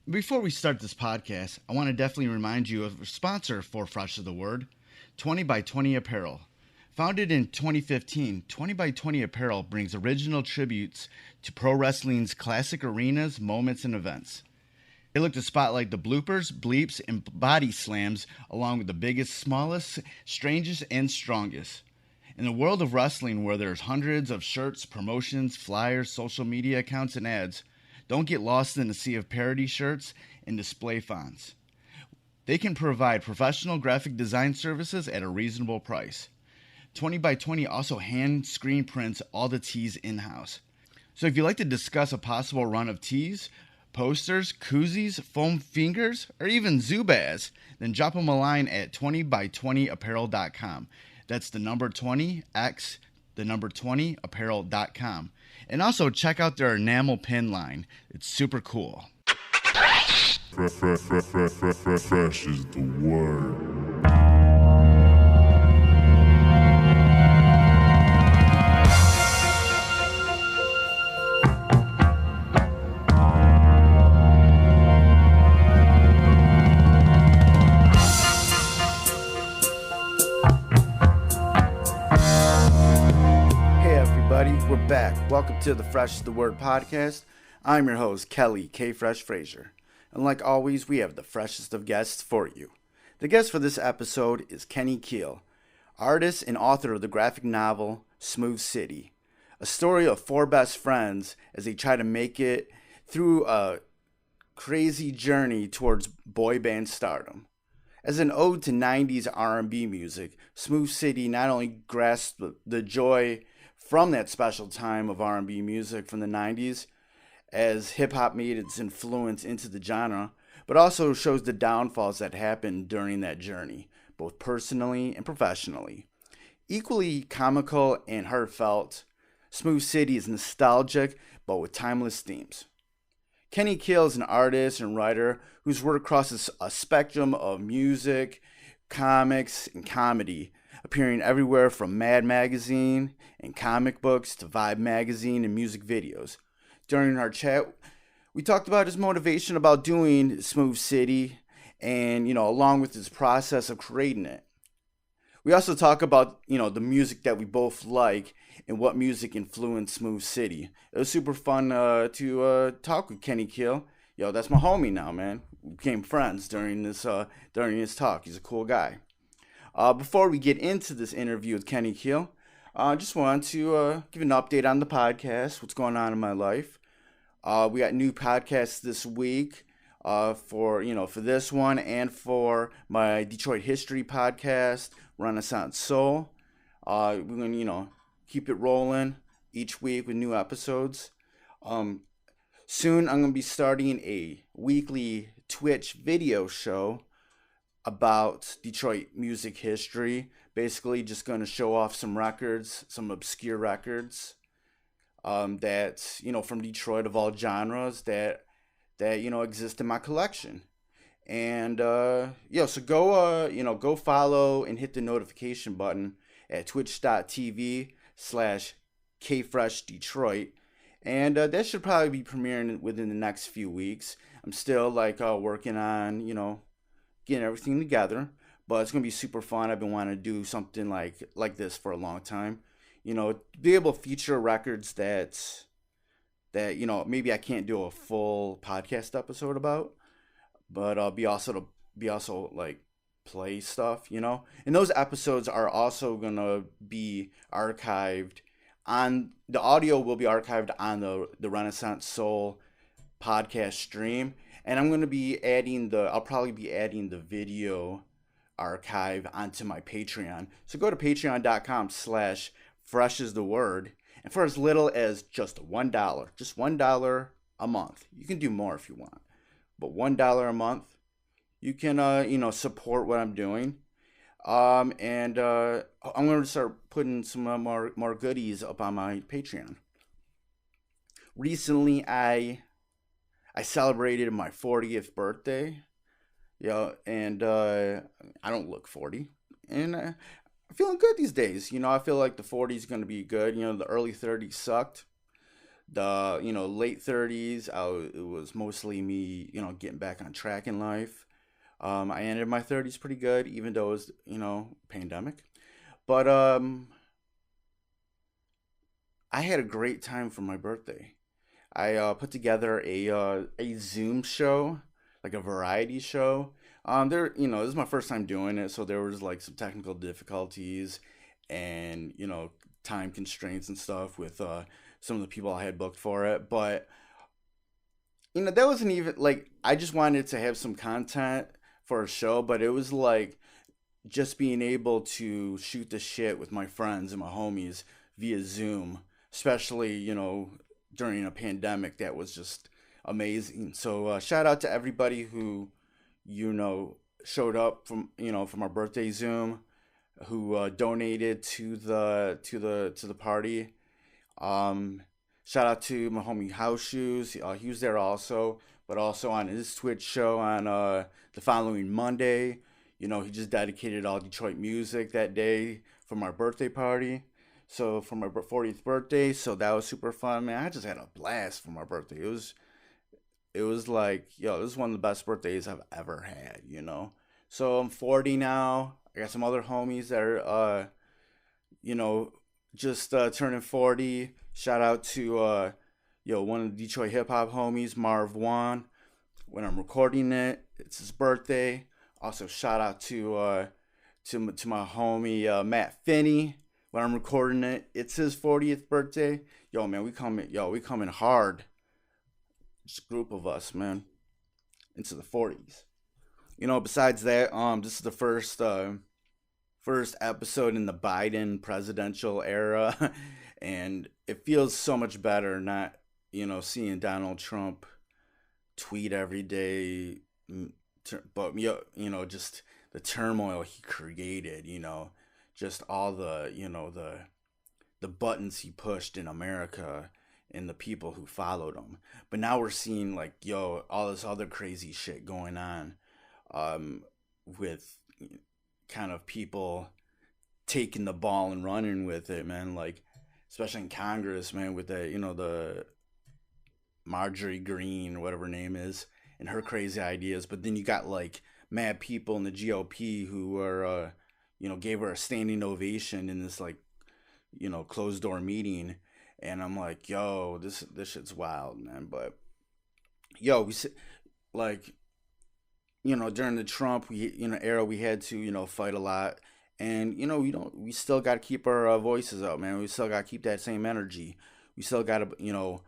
Before we start this podcast, I want to definitely remind you of a sponsor for Fresh is the Word, 20 by 20 Apparel. Founded in 2015, 20 by 20 Apparel brings original tributes to pro wrestling's classic arenas, moments, and events. They look to spotlight the bloopers, bleeps, and body slams along with the biggest, smallest, strangest, and strongest. In the world of wrestling where there's hundreds of shirts, promotions, flyers, social media accounts, and ads, don't get lost in the sea of parody shirts and display fonts. They can provide professional graphic design services at a reasonable price. 20 by 20 also hand screen prints all the tees in-house. So if you'd like to discuss a possible run of tees, posters, koozies, foam fingers, or even Zubaz, then drop them a line at 20by20apparel.com. That's the number 20x, the number 20apparel.com. And also check out their enamel pin line. It's super cool. Fresh is the word. We're back. Welcome to the Fresh is the Word podcast. I'm your host, Kelly K. Fresh Frazier. And like always, we have the freshest of guests for you. The guest for this episode is Kenny Keil, artist and author of the graphic novel Smoove City, a story of four best friends as they try to make it through a crazy journey towards boy band stardom. As an ode to 90s R&B music, Smoove City not only grasped the joy from that special time of R&B music from the 90s, as hip-hop made its influence into the genre, but also shows the downfalls that happened during that journey, both personally and professionally. Equally comical and heartfelt, Smoove City is nostalgic, but with timeless themes. Kenny Keil is an artist and writer whose work crosses a spectrum of music, comics, and comedy, appearing everywhere from Mad Magazine and comic books to Vibe Magazine and music videos. During our chat, we talked about his motivation about doing Smoove City and, along with his process of creating it. We also talk about, the music that we both like and what music influenced Smoove City. It was super fun to talk with Kenny Keil. That's my homie now, man. We became friends during this talk. He's a cool guy. Before we get into this interview with Kenny Keil, I just want to give an update on the podcast, what's going on in my life. We got new podcasts this week for this one and for my Detroit history podcast, Renaissance Soul. We're going to, keep it rolling each week with new episodes. Soon I'm going to be starting a weekly Twitch video show about Detroit music history. Basically just going to show off some records, some obscure records that, from Detroit of all genres that exist in my collection. And, so go follow and hit the notification button at twitch.tv/KFreshDetroit. And that should probably be premiering within the next few weeks. I'm still working on, getting everything together, but it's gonna be super fun. I've been wanting to do something like this for a long time, be able to feature records that maybe I can't do a full podcast episode about, but be also play stuff, and those episodes are also gonna be archived on the audio will be archived on the Renaissance Soul podcast stream. And I'm going to be I'll probably be adding the video archive onto my Patreon. So go to patreon.com/freshisthe-word. And for as little as just $1 a month, you can do more if you want. But $1 a month, you can, support what I'm doing. And I'm going to start putting some more goodies up on my Patreon. Recently, I celebrated my 40th birthday, and I don't look 40, and I'm feeling good these days. I feel like the 40s is going to be good. The early 30s sucked. The late 30s, it was mostly me, getting back on track in life. I ended my 30s pretty good, even though it was pandemic. But I had a great time for my birthday. I put together a Zoom show, like a variety show. This is my first time doing it, so there was like some technical difficulties and time constraints and stuff with some of the people I had booked for it. But that wasn't even like I just wanted to have some content for a show, but it was like just being able to shoot the shit with my friends and my homies via Zoom, especially, during a pandemic, that was just amazing. So shout out to everybody who, showed up from our birthday Zoom, who donated to the party. Um, Shout out to my homie House Shoes. He was there also, but also on his Twitch show on the following Monday. He just dedicated all Detroit music that day for my birthday party. So for my 40th birthday, so that was super fun, man. I just had a blast for my birthday. It was like, yo, this is one of the best birthdays I've ever had. So I'm 40 now. I got some other homies that are you know, just turning 40. Shout out to one of the Detroit hip hop homies, Marv Juan. When I'm recording it, it's his birthday. Also, shout out to my homie Matt Finney. When I'm recording it, it's his 40th birthday. Yo, man, we coming hard. Just a group of us, man, into the 40s. Besides that, this is the first episode in the Biden presidential era, and it feels so much better not seeing Donald Trump tweet every day, but just the turmoil he created, just all the buttons he pushed in America and the people who followed him. But now we're seeing like all this other crazy shit going on, with kind of people taking the ball and running with it, man. Like, especially in Congress, man, with the Marjorie Green, whatever her name is, and her crazy ideas. But then you got like mad people in the GOP who are, gave her a standing ovation in this like, closed door meeting. And I'm like, yo, this shit's wild, man. But we like, during the Trump era, we had to fight a lot, and we still got to keep our voices up, man. We still got to keep that same energy. We still got to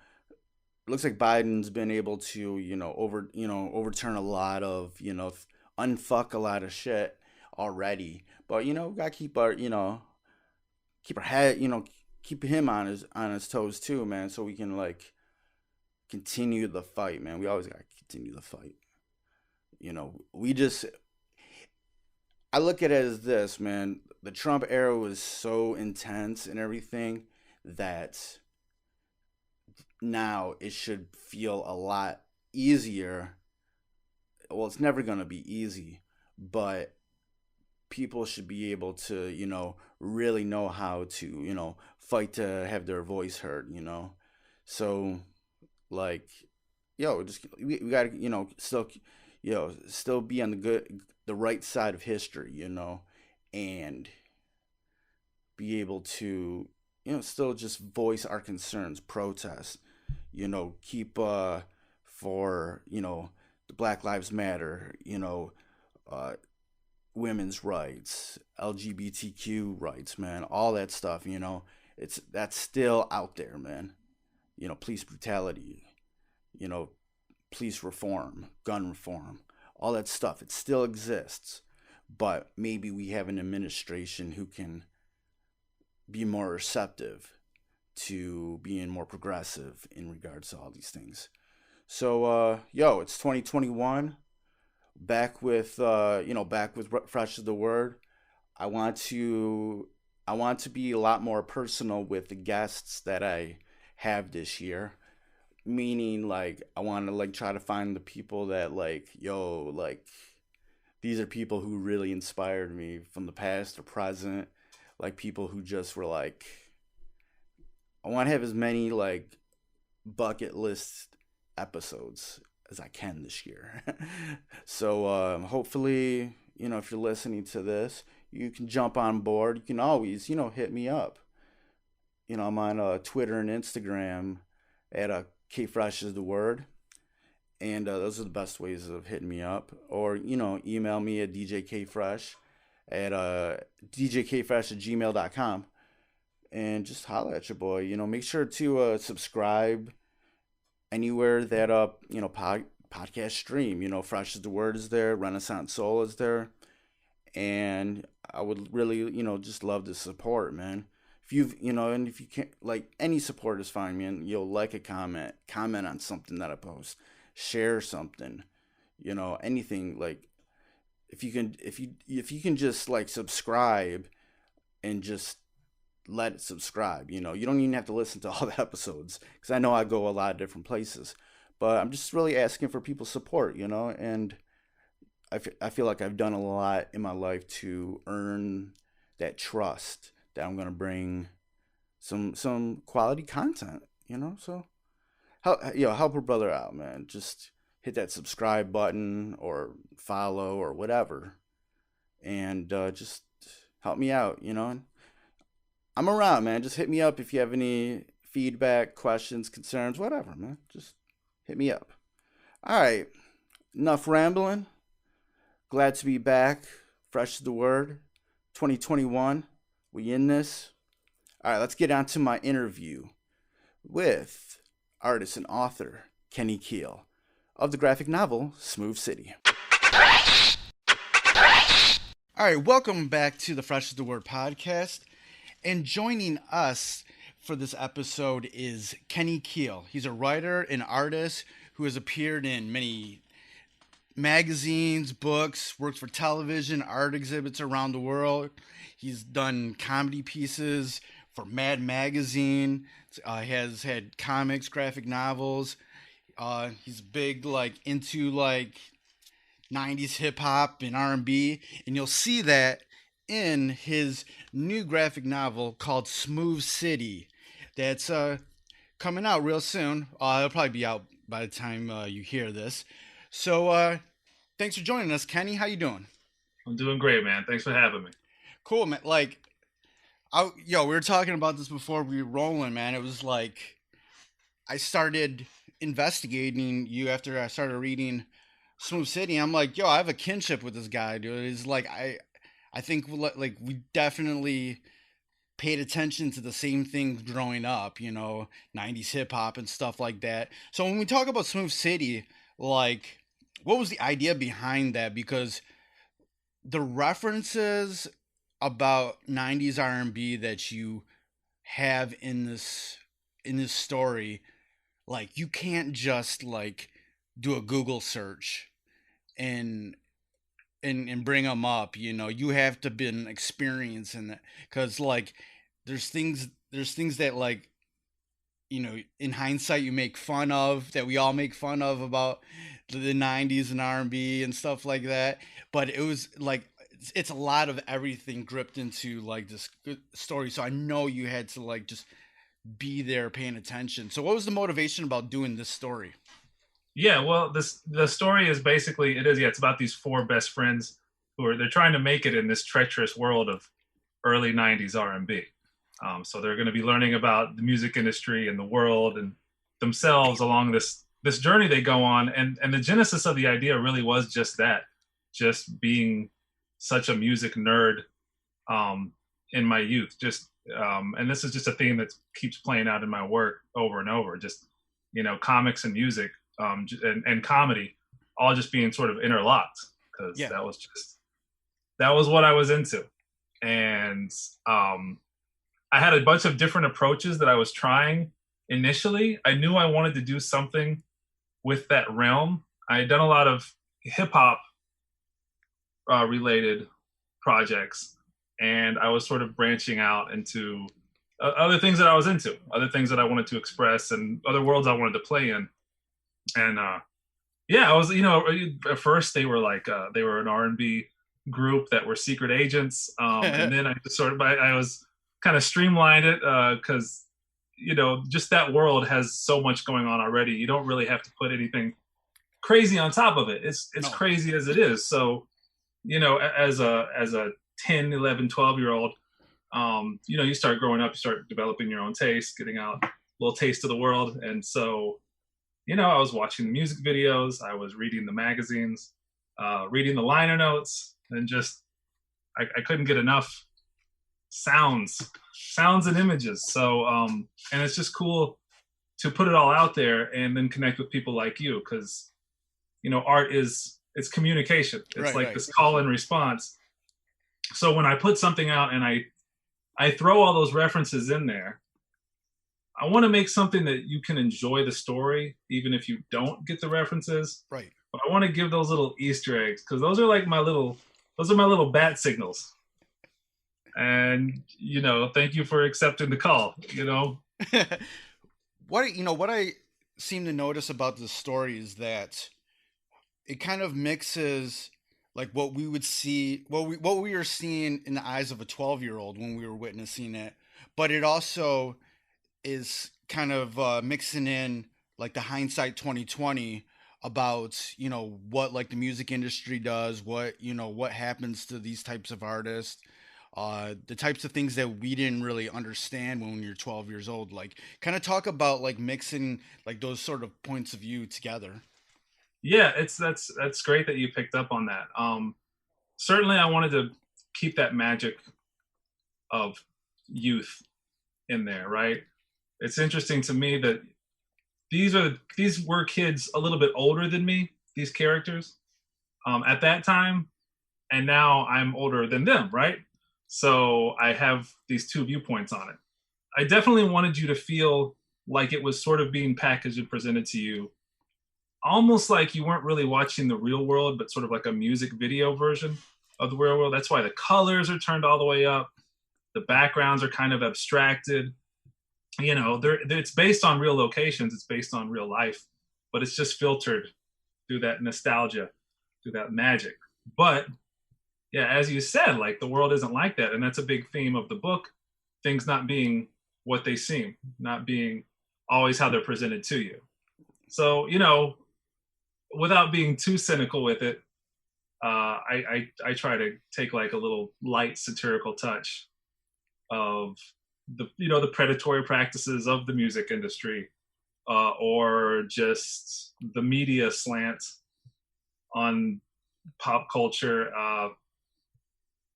looks like Biden's been able to overturn a lot of unfuck a lot of shit already, but we got to keep our head, keep him on his toes too, man, so we can like continue the fight, man. We always got to continue the fight. We just, I look at it as this, man. The Trump era was so intense and everything that now it should feel a lot easier. Well, it's never going to be easy, but people should be able to, really know how to, fight to have their voice heard. So, like, just we got to, still be on the right side of history, and be able to, still just voice our concerns, protest, keep for, the Black Lives Matter, uh, women's rights, LGBTQ rights, man, all that stuff, that's still out there, man. Police brutality, you know, police reform, gun reform, all that stuff. It still exists, but maybe we have an administration who can be more receptive to being more progressive in regards to all these things. So, it's 2021. Back with Fresh is the Word. I want to, I want to be a lot more personal with the guests that I have this year. Meaning, like, I want to like try to find the people that like these are people who really inspired me from the past or present. Like people who just were like, I want to have as many like bucket list episodes as I can this year. So hopefully, if you're listening to this, you can jump on board. You can always, hit me up. I'm on Twitter and Instagram at KFresh is the word. And those are the best ways of hitting me up. Or, email me at djkfresh at djkfresh at gmail.com. And just holler at your boy. Make sure to subscribe anywhere that podcast stream. Fresh is the word is there, Renaissance Soul is there, and I would really just love the support, man. If you've and if you can't, like, any support is fine, man. Like a comment on something that I post, share something, anything. Like, if you can just like subscribe and just let it subscribe. You don't even have to listen to all the episodes because I know I go a lot of different places. But I'm just really asking for people's support, and I feel like I've done a lot in my life to earn that trust that I'm gonna bring some quality content, So help a brother out, man. Just hit that subscribe button or follow or whatever, and just help me out, I'm around, man. Just hit me up if you have any feedback, questions, concerns, whatever, man. Just hit me up. All right, enough rambling. Glad to be back. Fresh is the word. 2021. We in this. All right, let's get on to my interview with artist and author Kenny Keil of the graphic novel Smoove City. All right, welcome back to the Fresh is the Word podcast. And joining us for this episode is Kenny Keil. He's a writer and artist who has appeared in many magazines, books, works for television, art exhibits around the world. He's done comedy pieces for Mad Magazine, has had comics, graphic novels. He's big into 90s hip hop and R&B, and you'll see that in his new graphic novel called Smoove City that's coming out real soon. It'll probably be out by the time you hear this. So thanks for joining us, Kenny. How you doing? I'm doing great, man. Thanks for having me. Cool, man. We were talking about this before we were rolling, man. It was like I started investigating you after I started reading Smoove City. I'm like, I have a kinship with this guy, dude. It's like I think we definitely paid attention to the same things growing up, 90s hip hop and stuff like that. So when we talk about Smoove City, what was the idea behind that? Because the references about 90s R&B that you have in this story, you can't just do a Google search and bring them up. You have to been experiencing that, because there's things that in hindsight you make fun of, that we all make fun of about the 90s and R&B and stuff like that, but it was it's a lot of everything gripped into this story. So I know you had to just be there paying attention. So what was the motivation about doing this story? Yeah, well, the story is basically it's about these four best friends they're trying to make it in this treacherous world of early 90s R&B. So they're going to be learning about the music industry and the world and themselves along this journey they go on. And the genesis of the idea really was just that, just being such a music nerd in my youth. And this is just a theme that keeps playing out in my work over and over. Just, comics and music and comedy all just being sort of interlocked, because that was what I was into. And I had a bunch of different approaches that I was trying initially. I knew I wanted to do something with that realm. I had done a lot of hip hop related projects, and I was sort of branching out into other things that I was into, other things that I wanted to express, and other worlds I wanted to play in. And I was, at first they were they were an R&B group that were secret agents, and then I was kind of streamlined it because just that world has so much going on already. You don't really have to put anything crazy on top of it. It's No. crazy as it is. So, as a 10, 11, 12 year old, you start growing up, you start developing your own taste, getting out a little taste of the world. And so, I was watching the music videos, I was reading the magazines, reading the liner notes, and just I couldn't get enough sounds and images. So and it's just cool to put it all out there and then connect with people like you, because art it's communication. It's Right. this call and response. So when I put something out and I throw all those references in there, I want to make something that you can enjoy the story even if you don't get the references. Right. But I want to give those little Easter eggs, because those are my little bat signals. And thank you for accepting the call. What I seem to notice about this story is that it kind of mixes like what we would see, what we were seeing in the eyes of a 12-year-old when we were witnessing it, but it also is kind of mixing in like the hindsight 2020 about what like the music industry does, what happens to these types of artists, the types of things that we didn't really understand when you're 12 years old. Like, kind of talk about like mixing like those sort of points of view together. Yeah, that's great that you picked up on that. Certainly, I wanted to keep that magic of youth in there, right? It's interesting to me that these were kids a little bit older than me, these characters, at that time, and now I'm older than them, right? So I have these two viewpoints on it. I definitely wanted you to feel like it was sort of being packaged and presented to you, almost like you weren't really watching the real world, but sort of like a music video version of the real world. That's why the colors are turned all the way up. The backgrounds are kind of abstracted. It's based on real locations. It's based on real life, but it's just filtered through that nostalgia, through that magic. But yeah, as you said, like the world isn't like that. And that's a big theme of the book. Things not being what they seem, not being always how they're presented to you. So, without being too cynical with it, I try to take like a little light satirical touch of the predatory practices of the music industry, or just the media slant on pop culture.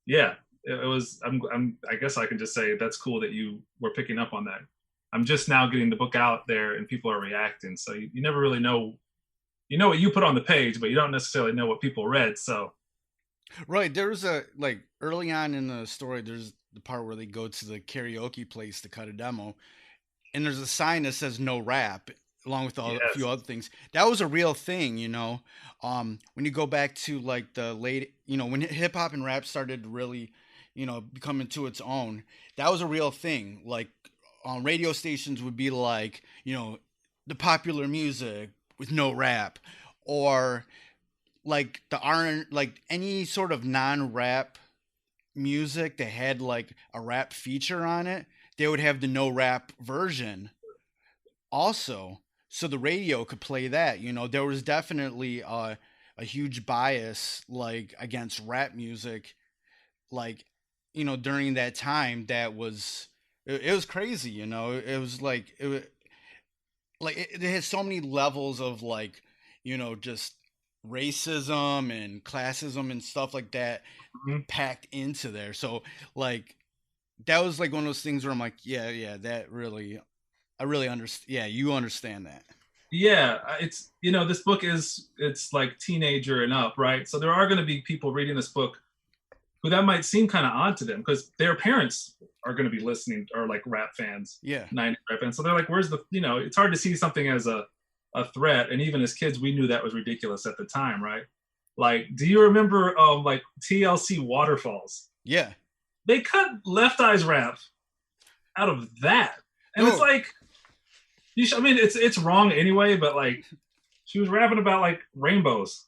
Yeah, it was. I guess I can just say that's cool that you were picking up on that. I'm just now getting the book out there and people are reacting. So you never really know. You know what you put on the page, but you don't necessarily know what people read. So, right, there was a like early on in the story. There's the part where they go to the karaoke place to cut a demo, and there's a sign that says "No rap," along with a yes. few other things. That was a real thing, When you go back to like the late, when hip hop and rap started really, becoming to its own, that was a real thing. Like, radio stations would be like, the popular music with no rap, or like like any sort of non-rap music that had like a rap feature on it, they would have the no rap version also, so the radio could play that. There was definitely a huge bias like against rap music, like during that time. That was it was crazy. It was like it has so many levels of like just racism and classism and stuff like that Mhm. packed into there. So like that was like one of those things where I'm like, yeah, that really, I really understand. Yeah, you understand that. Yeah, it's this book it's like teenager and up, right? So there are going to be people reading this book who that might seem kind of odd to them, because their parents are going to be listening, or like rap fans, Yeah. 90s rap fans. So they're like, where's the, it's hard to see something as a threat. And even as kids, we knew that was ridiculous at the time, right? Like, do you remember like TLC Waterfalls? Yeah. They cut Left Eye's rap out of that. And No. it's like, it's wrong anyway, but like, she was rapping about like rainbows.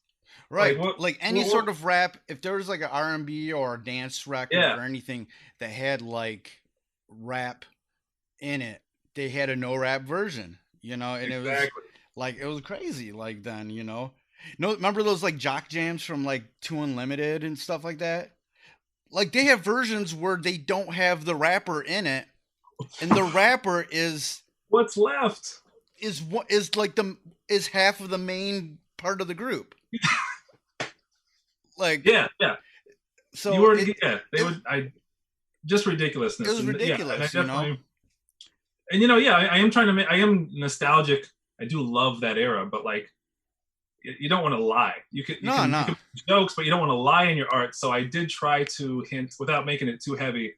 Right. Like, like any sort of rap, if there was like an R&B or a dance record or anything that had like rap in it, they had a no rap version, and Exactly. it was crazy like then, No, remember those like jock jams from like Two Unlimited and stuff like that? Like they have versions where they don't have the rapper in it, and the rapper What's left? is what is like the is half of the main part of the group. Like Yeah, yeah. You so were, it yeah. They it, would, just it ridiculousness, was and yeah, and I ridiculous, definitely, and yeah, I am trying to make, I am nostalgic. I do love that era, but like, you don't want to lie. No, You no. can make jokes, but you don't want to lie in your art. So I did try to hint without making it too heavy,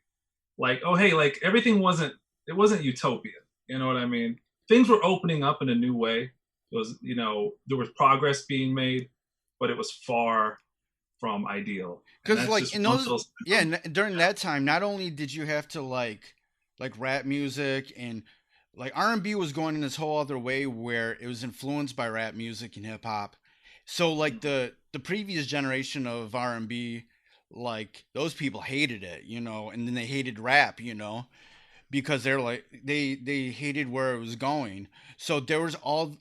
like, oh hey, like everything wasn't, it wasn't utopia. You know what I mean? Things were opening up in a new way. It was, there was progress being made, but it was far from ideal. And Because that's like just in one those, little. yeah, during that time, not only did you have to like rap music and like R&B was going in this whole other way where it was influenced by rap music and hip hop. So like the previous generation of R&B, like those people hated it, and then they hated rap, because they're like they hated where it was going. So there was all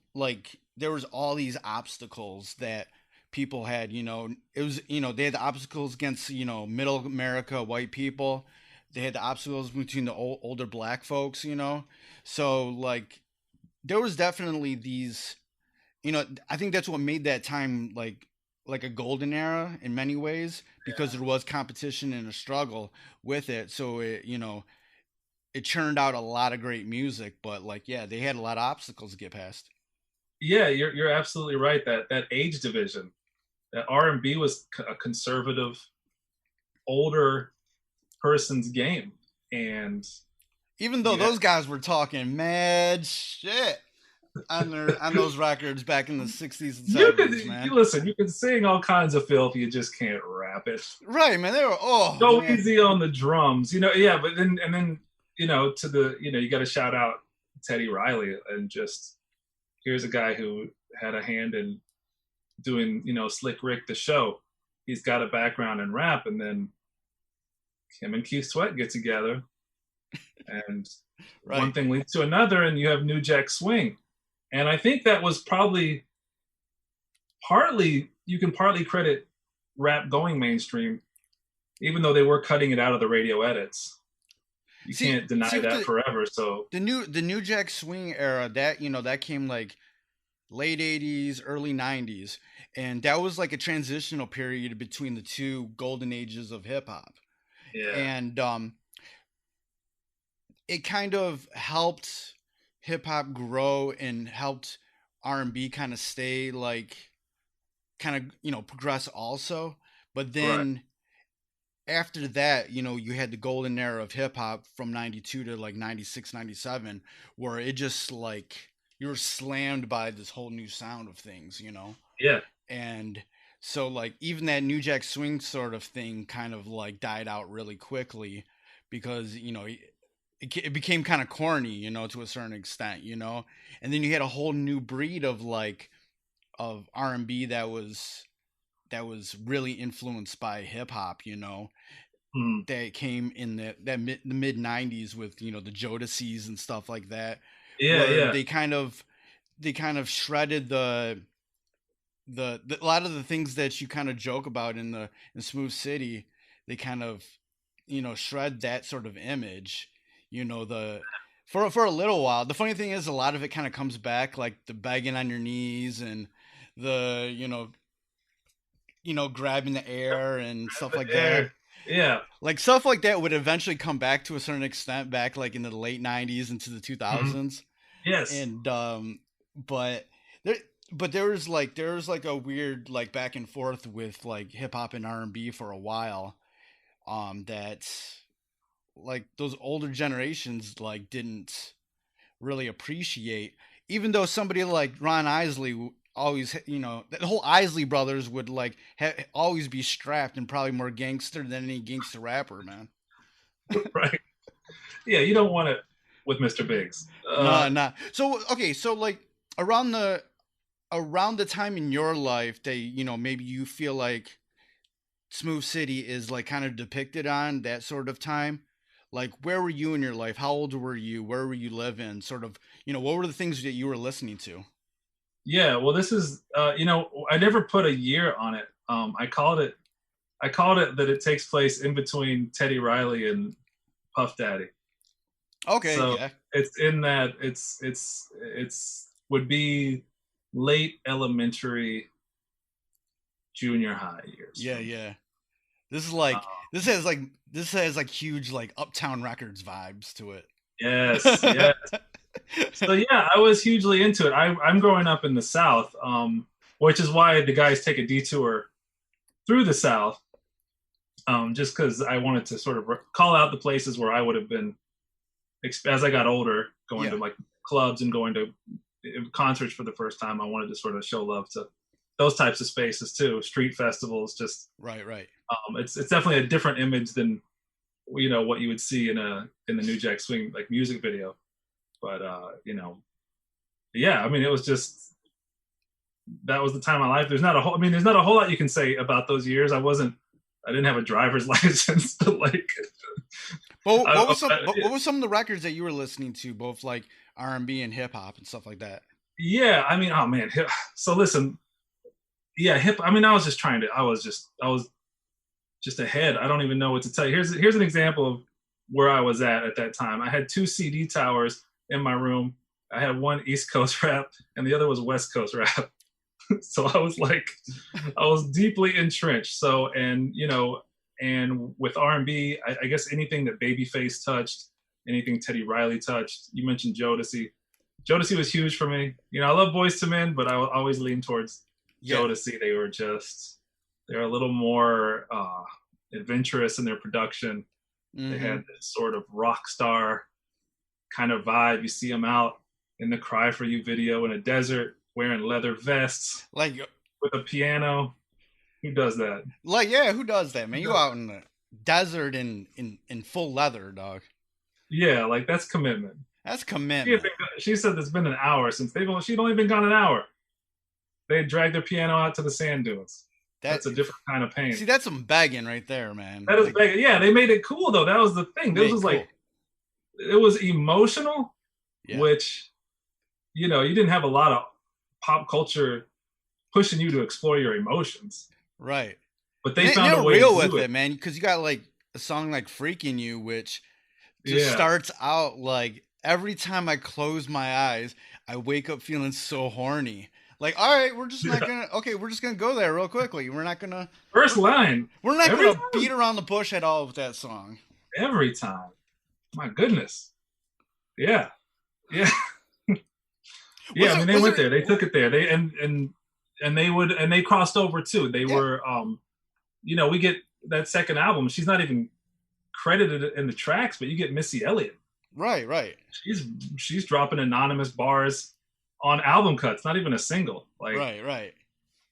these obstacles that people had, it was, they had the obstacles against, middle America white people. They had the obstacles between the older black folks, so like there was definitely these, I think that's what made that time like a golden era in many ways, because there was competition and a struggle with it. So it churned out a lot of great music, but like yeah, they had a lot of obstacles to get past. Yeah, you're absolutely right. That age division, that R&B was a conservative, older person's game, and Even though you had, those guys were talking mad shit on those records back in the 60s and you could 70s, man. you listen, you can sing all kinds of filth, you just can't rap it. Right, man. They were, oh Go man. easy on the drums, yeah. But then to the, you got to shout out Teddy Riley, and just here's a guy who had a hand in doing, Slick Rick the show. He's got a background in rap, and then him and Keith Sweat get together, and one Right. thing leads to another, and you have New Jack Swing. And I think that was probably partly, you can partly credit rap going mainstream, even though they were cutting it out of the radio edits. You can't deny See with that forever. So the new Jack Swing era, that that came like late 80s, early 90s, and that was like a transitional period between the two golden ages of hip hop. yeah, And it kind of helped hip hop grow and helped R&B kind of stay like kind of progress also. But right, then after that, you had the golden era of hip hop from 92 to like 96, 97, where it just like you were slammed by this whole new sound of things, yeah, and so like even that New Jack Swing sort of thing kind of like died out really quickly, because it became kind of corny, to a certain extent, and then you had a whole new breed of like of R&B that was really influenced by hip hop, mm, that came in the mid 90s with the Jodeci's and stuff like that, yeah, where yeah, they kind of shredded a lot of the things that you kind of joke about in Smoove City. They kind of shred that sort of image, the for a little while. The funny thing is, a lot of it kind of comes back, like the begging on your knees and the grabbing the air and stuff like that. yeah, Like stuff like that would eventually come back to a certain extent, back like in the late 90s into the mhm, 2000s. yes, And but there there was like a weird like back and forth with like hip hop and R&B for a while, that like those older generations like didn't really appreciate, even though somebody like Ron Isley always, the whole Isley brothers would like always be strapped and probably more gangster than any gangster rapper, man. right, yeah. You don't want it with Mr. Biggs. Nah, nah. So okay, so like around the around the time in your life that maybe you feel like Smoove City is like kind of depicted on that sort of time. Like, where were you in your life? How old were you? Where were you living? Sort of, what were the things that you were listening to? Yeah, well, this is I never put a year on it. I called it that it takes place in between Teddy Riley and Puff Daddy. Okay, So yeah. it's in that it's would be late elementary, junior high years. Yeah, For me. yeah. This is Uh, like this has like huge like Uptown Records vibes to it. yes, yes. So yeah, I was hugely into it. I'm growing up in the South, which is why the guys take a detour through the South, just because I wanted to sort of call out the places where I would have been as I got older, going Yeah. to like clubs and going to concerts for the first time. I wanted to sort of show love to those types of spaces too. Street festivals, just Right, right. it's definitely a different image than what you would see in the New Jack Swing like music video. But yeah, I mean, it was just that was the time of my life. There's not a whole lot you can say about those years. I didn't have a driver's license, but like. But what was some of the records that you were listening to, both like R&B and hip hop and stuff like that? Yeah, I mean, oh man. So listen, yeah, I mean, I was just ahead. I don't even know what to tell you. Here's an example of where I was at that time. I had 2 CD towers in my room. I had one East Coast rap and the other was West Coast rap. So I was deeply entrenched. So, and with R&B, I guess anything that Babyface touched, anything Teddy Riley touched. You mentioned Jodeci. Jodeci was huge for me. I love Boyz II Men, but I would always lean towards Jodeci. They're a little more adventurous in their production. Mm-hmm. They had this sort of rock star kind of vibe. You see them out in the Cry For You video in a desert wearing leather vests, like with a piano. Who does that? Like, yeah, who does that, man? You out in the desert in full leather, dog. Yeah, like that's commitment. That's commitment. She said it's been an hour since she'd only been gone an hour. They had dragged their piano out to the sand dunes. That's a different kind of pain. See, that's some begging right there, man. That is begging. Yeah, they made it cool though. That was the thing. This was cool. Like, it was emotional, which, you didn't have a lot of pop culture pushing you to explore your emotions. Right. But they found a way real to do with it, man. Because you got like a song like "Freaking You," which just starts out like, every time I close my eyes, I wake up feeling so horny. Like, all right, we're just not gonna. Okay, we're just gonna go there real quickly. We're not gonna. First line. We're not gonna beat around the bush at all with that song. Every time. My goodness. Yeah. Yeah. Yeah. I mean, they went there. They took it there. They and they crossed over too. They were, we get that second album. She's not even credited in the tracks, but you get Missy Elliott. Right, right. She's dropping anonymous bars on album cuts, not even a single. Like, right, right.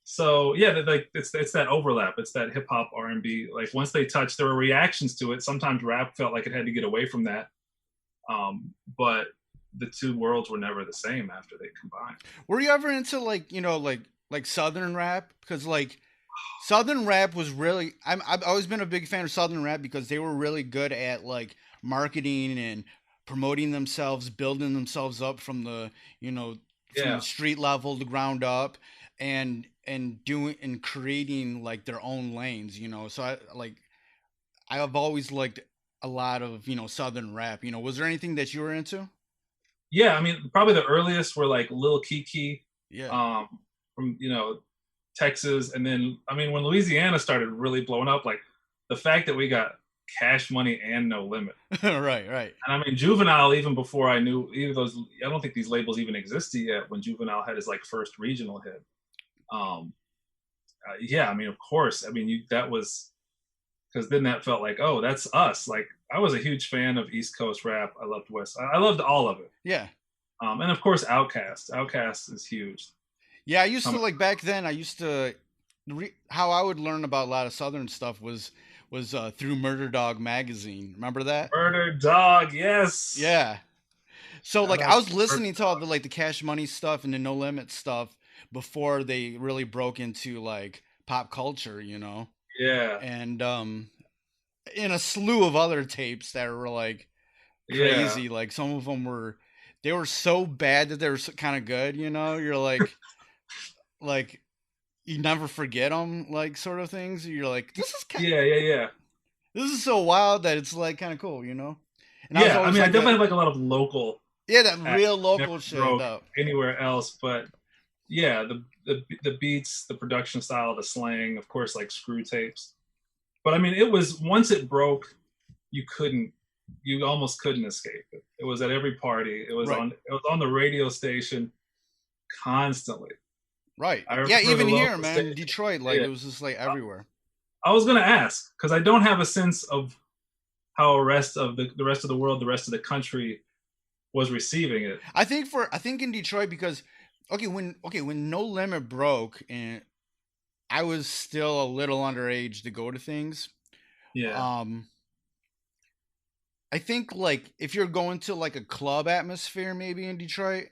So yeah, like it's that overlap. It's that hip hop R&B. Like once they touched, there were reactions to it. Sometimes rap felt like it had to get away from that. But the two worlds were never the same after they combined. Were you ever into like Southern rap? Because like Southern rap was really, I've always been a big fan of Southern rap because they were really good at like marketing and promoting themselves, building themselves up from the, from the street level, the ground up, and creating like their own lanes, So I've always liked a lot of, Southern rap. Was there anything that you were into? Yeah, I mean, probably the earliest were like Lil Keke, from Texas, and then I mean when Louisiana started really blowing up, like the fact that we got Cash Money and No Limit. Right, right. And I mean Juvenile, even before I knew either of those, I don't think these labels even existed yet when Juvenile had his like first regional hit. Yeah, I mean, of course, I mean that was because then that felt like, oh, that's us. Like I was a huge fan of East Coast rap. I loved I loved all of it. Yeah. And of course, Outkast. Outkast is huge. Yeah, I used to like back then. I used to how I would learn about a lot of Southern stuff was through Murder Dog magazine. Remember that? Murder Dog, yes. Yeah. So like I was listening to all the like the Cash Money stuff and the No Limit stuff before they really broke into like pop culture, Yeah. And in a slew of other tapes that were like Yeah. crazy. Like some of them they were so bad that they were kind of good. You know, you're like you never forget them, like sort of things. You're like, Yeah, yeah, yeah. this is so wild that it's like kind of cool. You know, and I was Yeah, I always mean, I like definitely have like a lot of local yeah, that acts real that never local shit broke though. anywhere else, but yeah, the beats, the production style, the slang, of course, like screw tapes. But I mean, it was once it broke, you couldn't, you almost couldn't escape it. It was at every party. Right. It was on the radio station constantly. Right. I Yeah, remember the even here, local man, station. Detroit, like Yeah, it was just like everywhere. I was gonna ask because I don't have a sense of how the rest of the world, the rest of the country was receiving it. I think in Detroit because when No Limit broke and I was still a little underage to go to things. Yeah. Um I think like if you're going to like a club atmosphere maybe in Detroit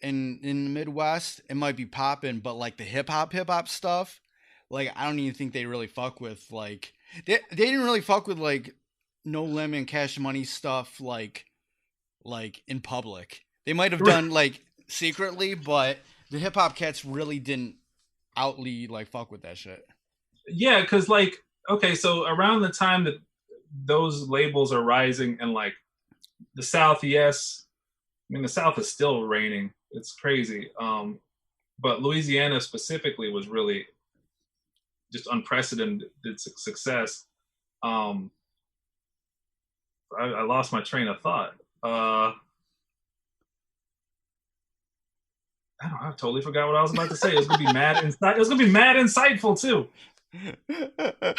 and in the Midwest, it might be popping, but like the hip hop stuff, like I don't even think they really fuck with like they didn't really fuck with like No Limit and Cash Money stuff like in public. They might have done like secretly, but the hip hop cats really didn't outly like fuck with that shit. Yeah, because like, okay, so around the time that those labels are rising and like the South, yes, I mean the South is still reigning. It's crazy. But Louisiana specifically was really just unprecedented success. Um, I lost my train of thought. I don't know, I totally forgot what I was about to say. It was gonna be mad inside. It was gonna be mad insightful too.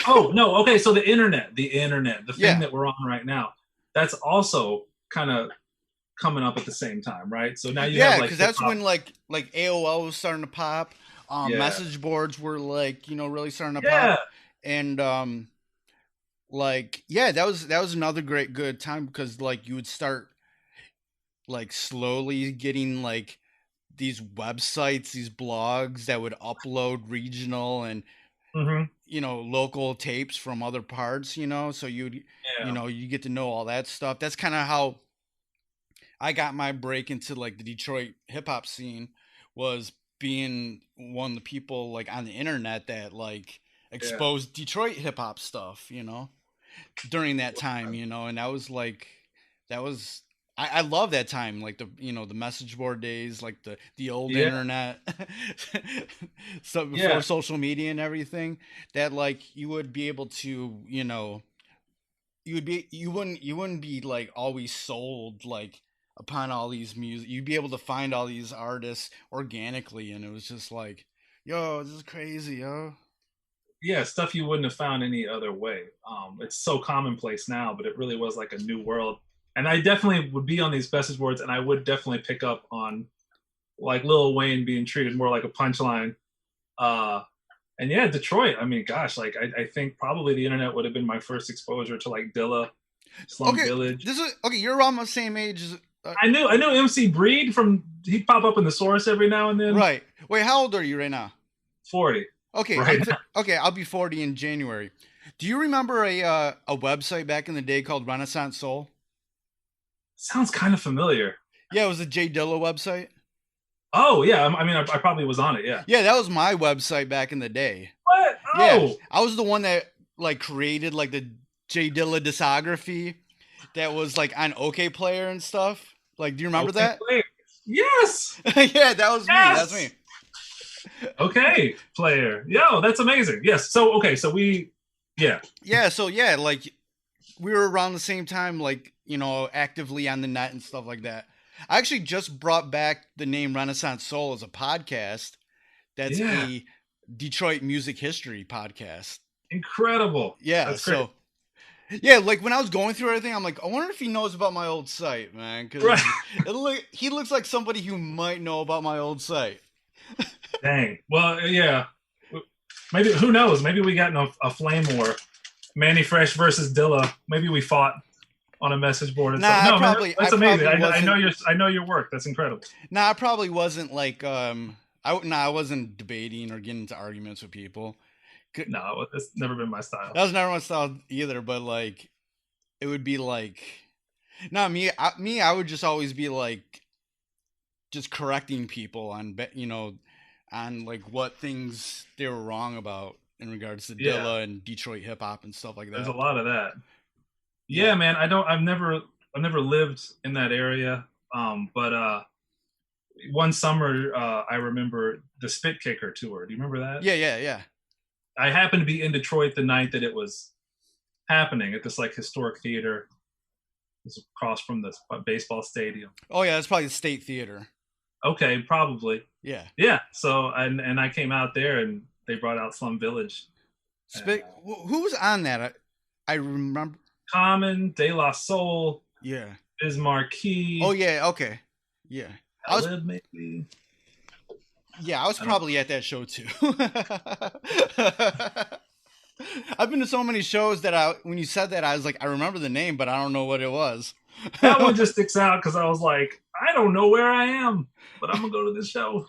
Oh no, okay. So the internet, the thing Yeah. that we're on right now, that's also kind of coming up at the same time, right? So now you have Yeah, like because that's hip-hop. when like AOL was starting to pop. Yeah, Message boards were like really starting to pop, yeah, and like yeah, that was another good time because like you would start like slowly getting like these websites, these blogs that would upload regional and hmm, local tapes from other parts. So yeah, you get to know all that stuff. That's kind of how I got my break into like the Detroit hip hop scene was being one of the people like on the internet that like yeah. exposed Detroit hip hop stuff, during that time, and that was I love that time, like the message board days, like the old Yeah, internet, so before yeah, social media and everything, that like you would be able to, you wouldn't be like always sold like upon all these music. You'd be able to find all these artists organically, and it was just like, yo, this is crazy, yo. yeah. Stuff you wouldn't have found any other way. It's so commonplace now, but it really was like a new world. And I definitely would be on these message boards, and I would definitely pick up on like Lil Wayne being treated more like a punchline. Uh, and yeah, Detroit. I mean, gosh, like I think probably the internet would have been my first exposure to like Dilla, Slum Okay, Village. this is okay. You're around the same age as I knew MC Breed from he'd pop up in the source every now and then. right. Wait, how old are you right now? 40 Okay, right now. okay. I'll be 40 in January. Do you remember a website back in the day called Renaissance Soul? Sounds kind of familiar. Yeah, it was a Jay Dilla website. Oh yeah, I mean I probably was on it. Yeah. Yeah, that was my website back in the day. What? Yeah, Oh, I was the one that like created like the Jay Dilla discography that was like on OK Player and stuff. Like, do you remember okay. that? Player. Yes. Yeah, that was me. That's Yes. me. Okay, player. Yo, that's amazing. Yes. So okay, so we, yeah, Yeah, so yeah, like we were around the same time, like, actively on the net and stuff like that. I actually just brought back the name Renaissance Soul as a podcast. That's yeah, a Detroit music history podcast. incredible. Yeah, That's great. so yeah, like when I was going through everything, I'm like, I wonder if he knows about my old site, man, because Right. he looks like somebody who might know about my old site. Dang. Well, yeah. Maybe who knows? Maybe we got in a flame war. Manny Fresh versus Dilla. Maybe we fought on a message board. And Nah, stuff. I No, man, probably- that's I amazing. probably I know your work. That's incredible. Nah, I probably wasn't like I wasn't debating or getting into arguments with people No, it's never been my style. That was never my style either. But like, it would be like, not me. I would just always be like, just correcting people on, on like what things they were wrong about in regards to Dilla and Detroit hip hop and stuff like that. There's a lot of that. Yeah, man. I've never lived in that area. But one summer, I remember the Spit Kicker tour. Do you remember that? Yeah. I happened to be in Detroit the night that it was happening at this like historic theater. It was across from the baseball stadium. Oh yeah, that's probably the State Theater. Okay, probably. Yeah. Yeah. So and I came out there and they brought out Slum Village. Who was on that? I remember Common, De La Soul. Yeah. Biz Marquee. Oh yeah. Okay. Yeah. Maybe. Yeah, I was probably at that show too. I've been to so many shows that when you said that, I was like, I remember the name, but I don't know what it was. That one just sticks out because I was like, I don't know where I am, but I'm gonna go to this show.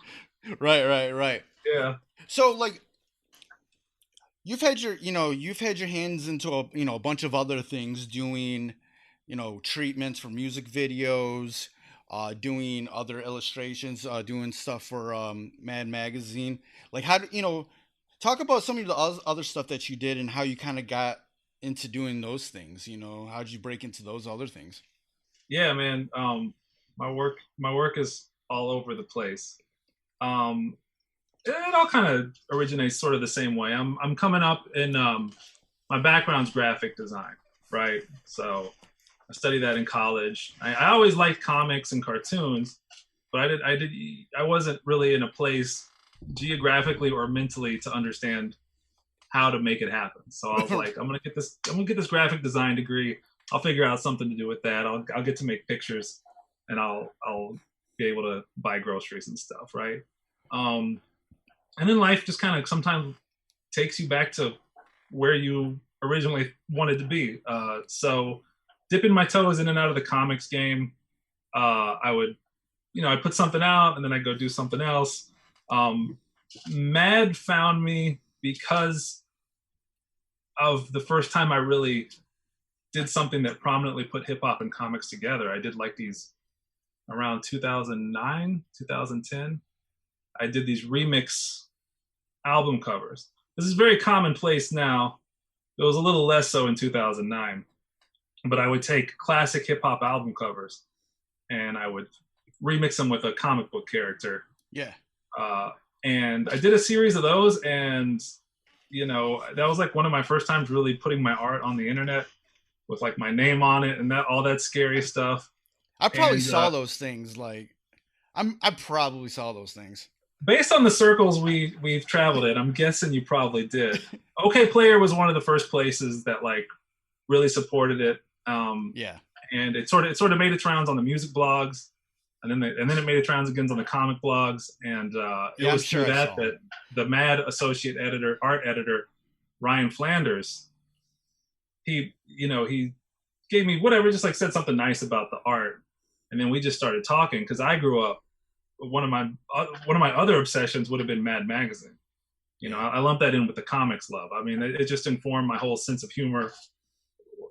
Right. Yeah. So like, you've had your hands into a bunch of other things, doing, treatments for music videos, doing other illustrations, doing stuff for Mad Magazine. Like, how do talk about some of the other stuff that you did and how you kind of got into doing those things. How did you break into those other things? Yeah, man. My work is all over the place. It all kind of originates sort of the same way. I'm coming up in my background's graphic design, right? So I studied that in college. I always liked comics and cartoons, but I wasn't really in a place geographically or mentally to understand how to make it happen. So I was like, I'm gonna get this graphic design degree. I'll figure out something to do with that. I'll get to make pictures, and I'll be able to buy groceries and stuff, right? And then life just kind of sometimes takes you back to where you originally wanted to be. So dipping my toes in and out of the comics game, I would, I'd put something out and then I'd go do something else. Mad found me because of the first time I really did something that prominently put hip hop and comics together. I did like these around 2009, 2010. I did these remix album covers. This is very commonplace now. It was a little less so in 2009. But I would take classic hip hop album covers and I would remix them with a comic book character. Yeah. And I did a series of those, and that was like one of my first times really putting my art on the internet with like my name on it and all that scary stuff. I probably saw those things. Like, I probably saw those things. Based on the circles we've traveled in, I'm guessing you probably did. OK Player was one of the first places that like really supported it. Yeah. And it sort of made its rounds on the music blogs, and then it made its rounds again on the comic blogs, and it was through that the Mad associate art editor, Ryan Flanders, he gave me whatever, just like said something nice about the art, and then we just started talking because I grew up. One of my other obsessions would have been Mad Magazine. I lumped that in with the comics love. I mean, it just informed my whole sense of humor,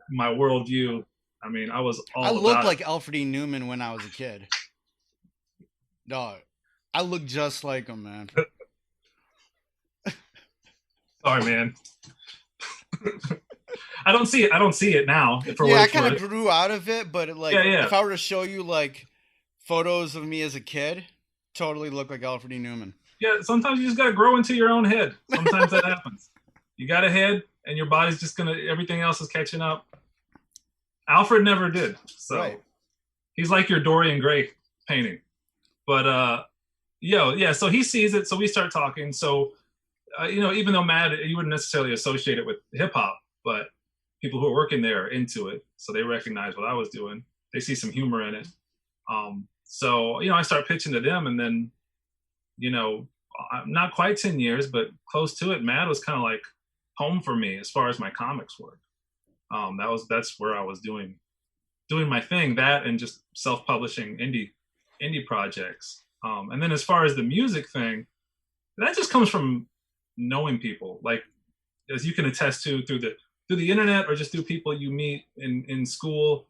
my worldview. I mean, I looked like Alfred E. Newman when I was a kid. Dog, I look just like him, man. Sorry, man. I don't see it now. I kind of grew out of it, but if I were to show you like photos of me as a kid, totally look like Alfred E. Newman. Yeah, sometimes you just gotta grow into your own head. Sometimes that happens. You got a head, and your body's just everything else is catching up. Alfred never did, so right. He's like your Dorian Gray painting. But so he sees it, so we start talking. So even though Mad, you wouldn't necessarily associate it with hip hop, but people who are working there are into it, so they recognize what I was doing. They see some humor in it. So I start pitching to them, and then not quite 10 years, but close to it. Mad was kind of like home for me as far as my comics work. That's where I was doing my thing, that and just self-publishing indie projects. And then as far as the music thing, that just comes from knowing people. Like as you can attest to through the internet or just through people you meet in school,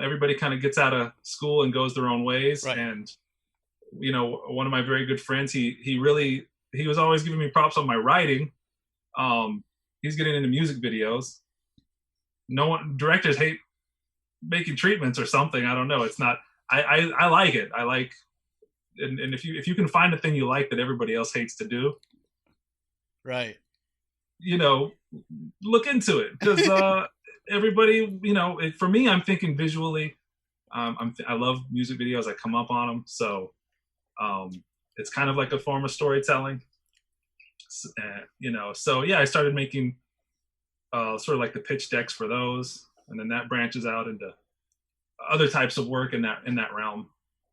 everybody kind of gets out of school and goes their own ways. Right. And one of my very good friends, he was always giving me props on my writing. He's getting into music videos. Directors hate making treatments or something. I don't know. It's not. I like it. I like, and if you can find a thing you like that everybody else hates to do, right? Look into it, because everybody, for me, I'm thinking visually. I love music videos. I come up on them, so it's kind of like a form of storytelling. So yeah, I started making sort of like the pitch decks for those, and then that branches out into other types of work in that realm.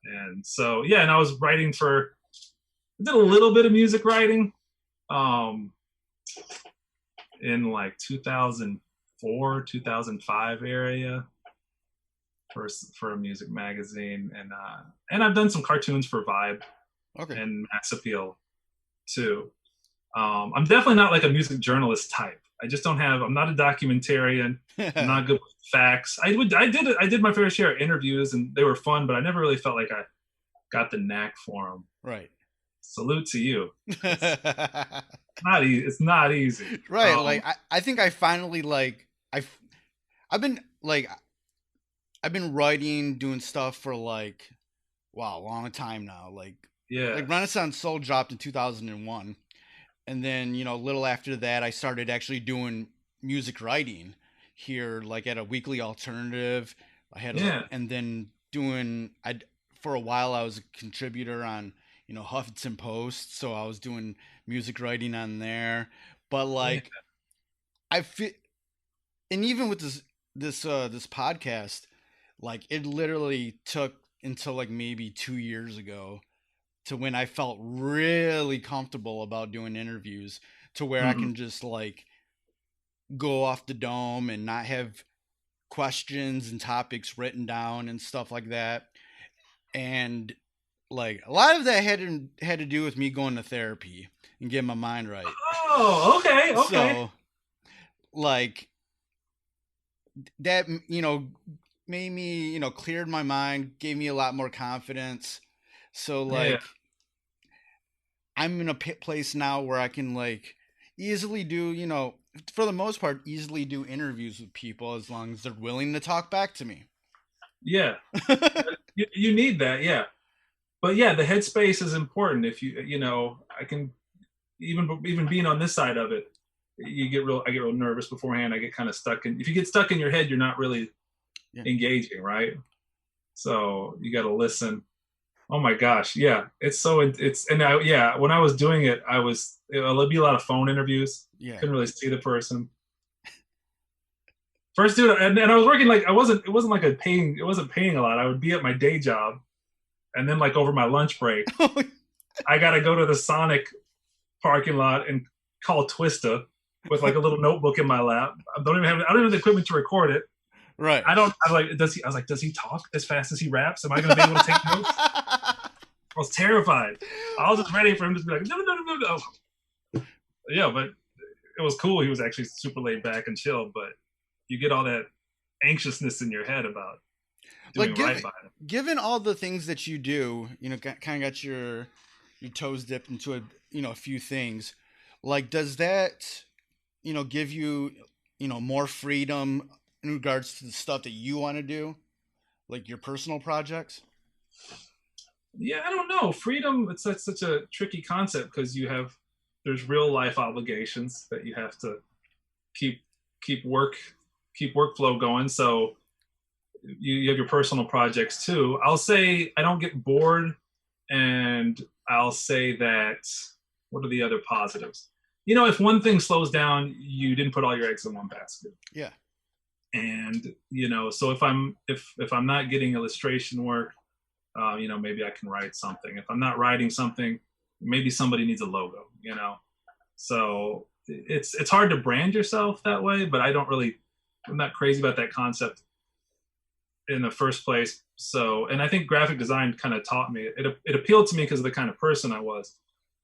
And so yeah, and I was writing I did a little bit of music writing in like 2004, 2005 area for a music magazine, and I've done some cartoons for Vibe and Mass Appeal too. I'm definitely not like a music journalist type. I'm not a documentarian. I'm not good with facts. I did my fair share of interviews, and they were fun, but I never really felt like I got the knack for them. Right. Salute to you. It's not easy. Right. Like I think I finally I've been writing, doing stuff for a long time now. Like Renaissance Soul dropped in 2001. And then, a little after that, I started actually doing music writing here, like at a weekly alternative. And then for a while, I was a contributor on, Huffington Post. So I was doing music writing on there. But I feel, and even with this podcast, it literally took until maybe 2 years ago to when I felt really comfortable about doing interviews, to where I can just go off the dome and not have questions and topics written down and stuff like that. And a lot of that had to do with me going to therapy and getting my mind right. Oh, okay. So that, made me, cleared my mind, gave me a lot more confidence. So I'm in a place now where I can easily do, for the most part, easily do interviews with people as long as they're willing to talk back to me. Yeah. you need that. Yeah. But yeah, the headspace is important. If I can, even being on this side of it, I get real nervous beforehand. I get kind of stuck if you get stuck in your head, you're not really engaging. Right. So you got to listen. Oh my gosh. Yeah. When I was doing it, it'll be a lot of phone interviews. Yeah. Couldn't really see the person. First dude, and I was working it wasn't paying a lot. I would be at my day job, and then over my lunch break, I got to go to the Sonic parking lot and call Twista with a little notebook in my lap. I don't even have the equipment to record it. Right. Does he talk as fast as he raps? Am I going to be able to take notes? I was terrified. I was just ready for him to be like, no. Yeah, but it was cool. He was actually super laid back and chill, but you get all that anxiousness in your head about doing right by him. Given all the things that you do, kind of got your toes dipped into a few things. Does that, give you, more freedom in regards to the stuff that you want to do, your personal projects? Yeah, I don't know. Freedom, it's such a tricky concept because there's real life obligations that you have to keep workflow going. So you have your personal projects too. I'll say I don't get bored, and I'll say that, what are the other positives? If one thing slows down, you didn't put all your eggs in one basket. Yeah. And so if I'm not getting illustration work, maybe I can write something. If I'm not writing something, maybe somebody needs a logo. So it's hard to brand yourself that way, but I'm not crazy about that concept in the first place. So, and I think graphic design kind of taught me it appealed to me because of the kind of person I was,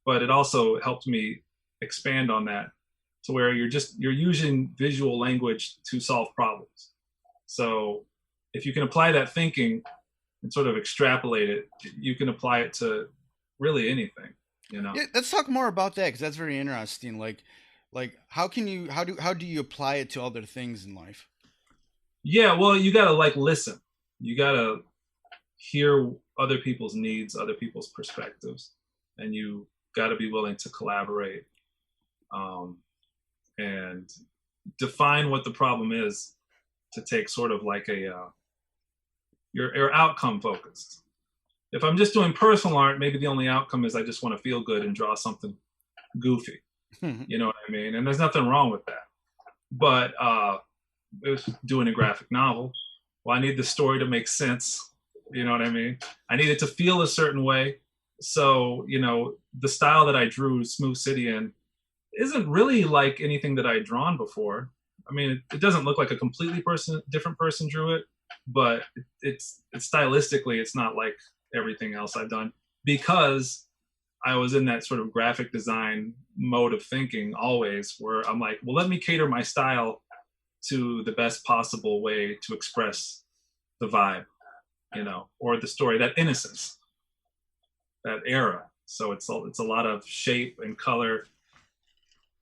but it also helped me expand on that to where you're using visual language to solve problems. So if you can apply that thinking and sort of extrapolate it, you can apply it to really anything, you know. Yeah, let's talk more about that because that's very interesting. Like how do you apply it to other things in life? Yeah, well, you got to like listen. You got to hear other people's needs, other people's perspectives, and you got to be willing to collaborate, and define what the problem is, to take sort of like you're outcome focused. If I'm just doing personal art, maybe the only outcome is I just want to feel good and draw something goofy. You know what I mean? And there's nothing wrong with that. But it was doing a graphic novel. Well, I need the story to make sense. You know what I mean? I need it to feel a certain way. So, you know, the style that I drew Smoove City in isn't really like anything that I had drawn before. I mean, it doesn't look like a completely different person drew it, but it's stylistically, it's not like everything else I've done, because I was in that sort of graphic design mode of thinking always, where I'm like, well, let me cater my style to the best possible way to express the vibe, you know, or the story, that innocence, that era. So it's a lot of shape and color.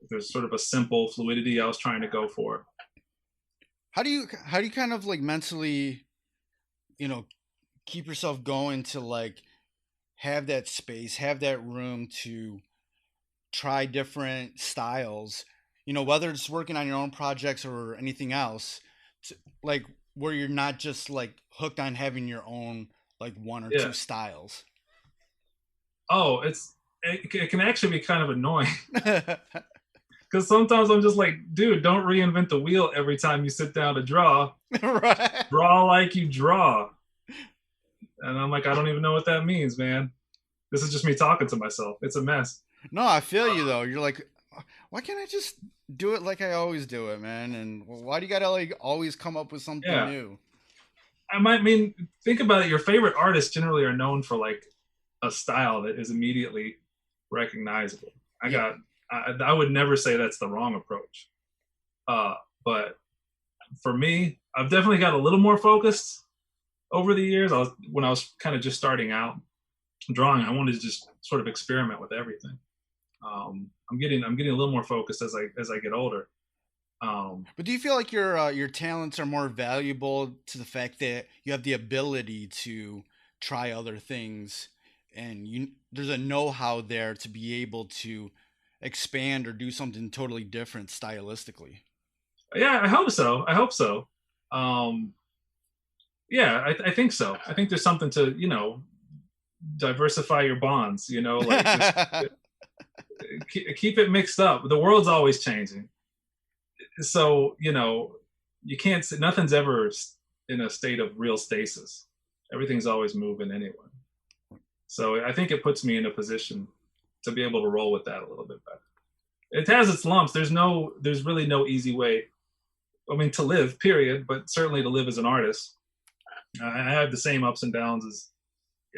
There's sort of a simple fluidity I was trying to go for. How do you kind of like mentally, you know, keep yourself going to like have that space, have that room to try different styles, you know, whether it's working on your own projects or anything else, like where you're not just like hooked on having your own like one or two styles? Oh, it can actually be kind of annoying. Because sometimes I'm just like, dude, don't reinvent the wheel every time you sit down to draw. Right. Draw like you draw. And I'm like, I don't even know what that means, man. This is just me talking to myself. It's a mess. No, I feel you though. You're like, why can't I just do it like I always do it, man? And why do you gotta like always come up with something new? Think about it. Your favorite artists generally are known for like a style that is immediately recognizable. I would never say that's the wrong approach. But for me, I've definitely got a little more focused over the years. When I was kind of just starting out drawing, I wanted to just sort of experiment with everything. I'm getting a little more focused as I get older. But do you feel like your talents are more valuable to the fact that you have the ability to try other things, and there's a know-how there to be able to expand or do something totally different stylistically? Yeah, I hope so. Yeah, I think so. I think there's something to, you know, diversify your bonds, you know, like just keep it mixed up. The world's always changing. So, you know, you can't, nothing's ever in a state of real stasis. Everything's always moving anyway. So I think it puts me in a position to be able to roll with that a little bit better. It has its lumps. There's really no easy way, I mean, to live, period, but certainly to live as an artist. I have the same ups and downs as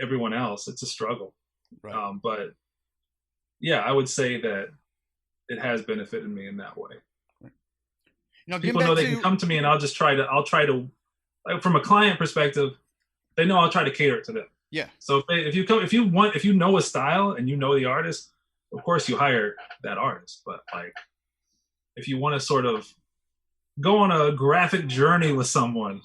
everyone else. It's a struggle. Right. But yeah, I would say that it has benefited me in that way. Right. You know, people know they can come to me and I'll try to, like, from a client perspective, they know I'll try to cater it to them. Yeah. So if you know a style and you know the artist, of course you hire that artist. But like, if you want to sort of go on a graphic journey with someone,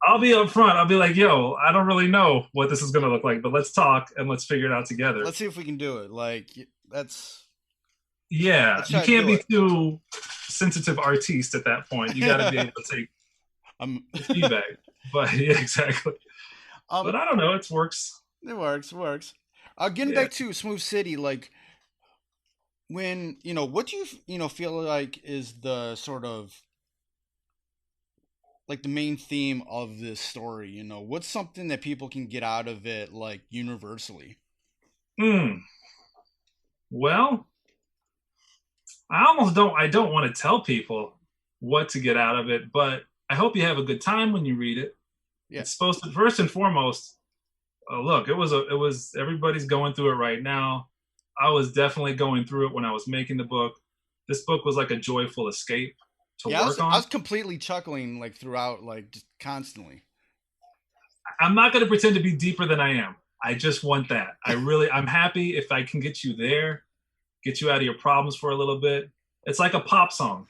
I'll be up front. I'll be like, yo, I don't really know what this is going to look like, but let's talk and let's figure it out together. Let's see if we can do it. Like, yeah, you can't be too sensitive artiste at that point. You got to be able to take feedback. But yeah, exactly. But I don't know. It works. It works. Getting back to Smoove City, like, when, you know, what do you feel like is the sort of like the main theme of this story? You know, what's something that people can get out of it, like, universally? Well, I don't want to tell people what to get out of it, but I hope you have a good time when you read it. Yeah. It's supposed to, first and foremost, look, it was everybody's going through it right now. I was definitely going through it when I was making the book. this book was like a joyful escape to Yeah, work I on. was completely chuckling like throughout, like just constantly. I'm not going to pretend to be deeper than I am. I just want that. I'm happy if I can get you there, get you out of your problems for a little bit. It's like a pop song.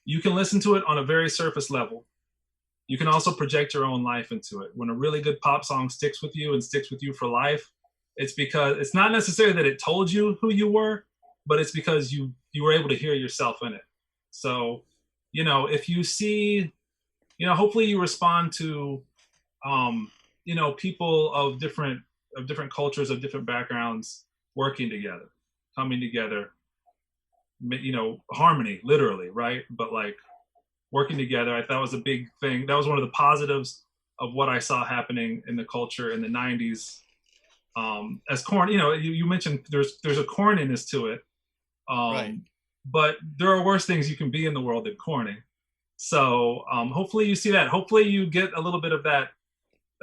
You can listen to it on a very surface level. You can also project your own life into it. When a really good pop song sticks with you and sticks with you for life, it's because it's not necessarily that it told you who you were, but it's because you were able to hear yourself in it. So, if you see, hopefully you respond to, people of different cultures, of different backgrounds, working together, coming together, harmony, literally, right? But like working together, I thought was a big thing. That was one of the positives of what I saw happening in the culture in the 90s. As corn, you mentioned there's a corniness to it. Right. But there are worse things you can be in the world than corny. So hopefully you see that. Hopefully you get a little bit of that,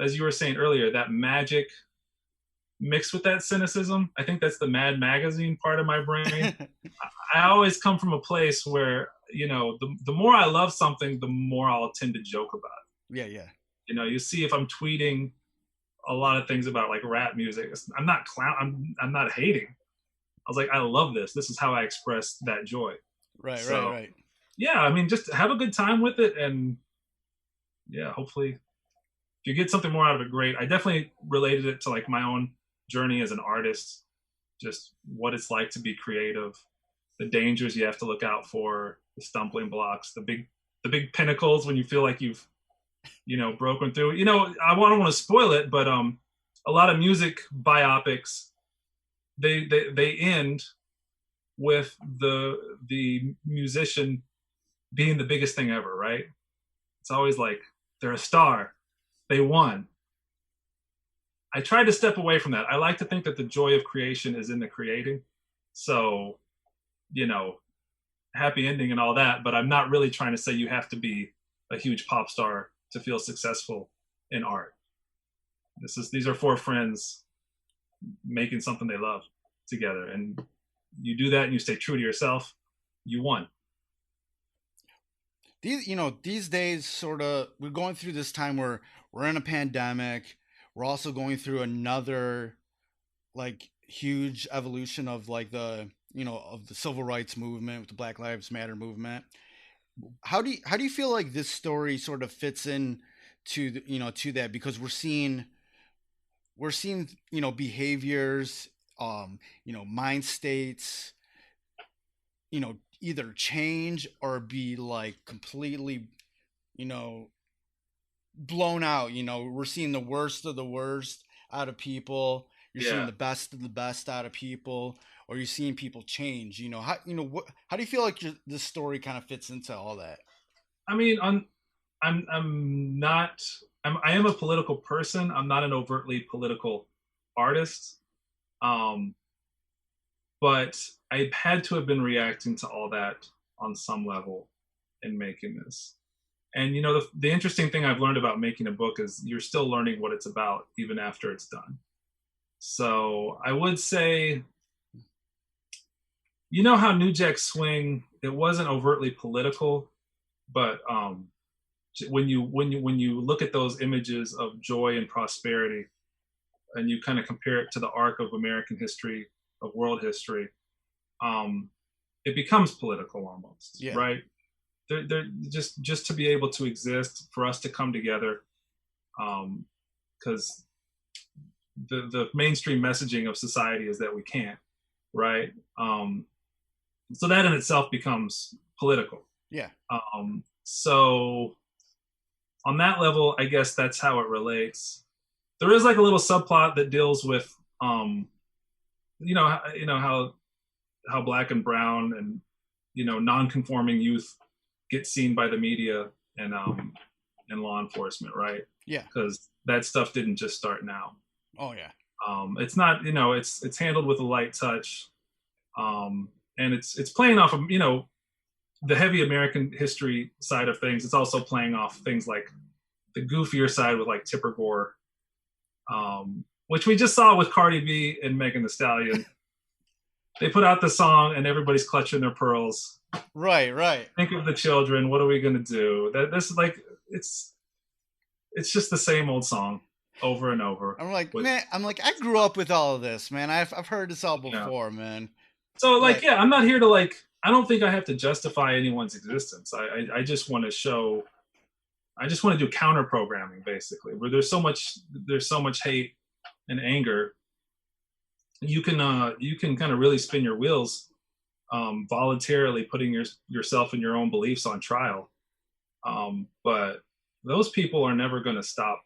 as you were saying earlier, that magic mixed with that cynicism. I think that's the Mad Magazine part of my brain. I always come from a place where, the more I love something, the more I'll tend to joke about it. Yeah, yeah. You see if I'm tweeting a lot of things about like rap music, I'm not I'm not hating. I was like, I love this. This is how I express that joy. Right, So, right. yeah, I mean, just have a good time with it. And yeah, hopefully if you get something more out of it, great. I definitely related it to like my own journey as an artist, just what it's like to be creative, the dangers you have to look out for, the stumbling blocks, the big pinnacles when you feel like you've, broken through. I don't want to spoil it, but a lot of music biopics, they end with the musician being the biggest thing ever, right? It's always like they're a star, they won. I tried to step away from that. I like to think that the joy of creation is in the creating. So, happy ending and all that, but I'm not really trying to say you have to be a huge pop star to feel successful in art. These are four friends making something they love together, and you do that and you stay true to yourself, you won. These days, sort of, we're going through this time where we're in a pandemic. We're also going through another like huge evolution of like of the civil rights movement with the Black Lives Matter movement. How do you feel like this story sort of fits in to that, because we're seeing behaviors, mind states, either change or be like completely, you know blown out. We're seeing the worst of the worst out of people. You're seeing Yeah. the best of the best out of people, or you're seeing people change. How do you feel like this story kind of fits into all that? I mean, I'm not. I am a political person. I'm not an overtly political artist. Um, but I had to have been reacting to all that on some level in making this. And the interesting thing I've learned about making a book is you're still learning what it's about even after it's done. So I would say, how New Jack Swing, it wasn't overtly political, but when you look at those images of joy and prosperity, and you kind of compare it to the arc of American history, of world history, it becomes political almost, Yeah. right? They're just to be able to exist, for us to come together, because the mainstream messaging of society is that we can't, right? So that in itself becomes political. Yeah. So on that level, I guess that's how it relates. There is like a little subplot that deals with, how black and brown and non-conforming youth get seen by the media and law enforcement, right? Yeah. Because that stuff didn't just start now. Oh yeah. It's not, it's handled with a light touch, and it's playing off of the heavy American history side of things. It's also playing off things like the goofier side with like Tipper Gore, which we just saw with Cardi B and Megan Thee Stallion. they put out the song and everybody's clutching their pearls. Right. Think of the children. What are we gonna do? This is like it's just the same old song over and over. I'm like, man, I grew up with all of this, man. I've heard this all before, man. So I'm not here to I don't think I have to justify anyone's existence. I just want to show. I just want to do counter programming, basically, where there's so much hate and anger. You can kind of really spin your wheels, voluntarily putting yourself and your own beliefs on trial. But those people are never going to stop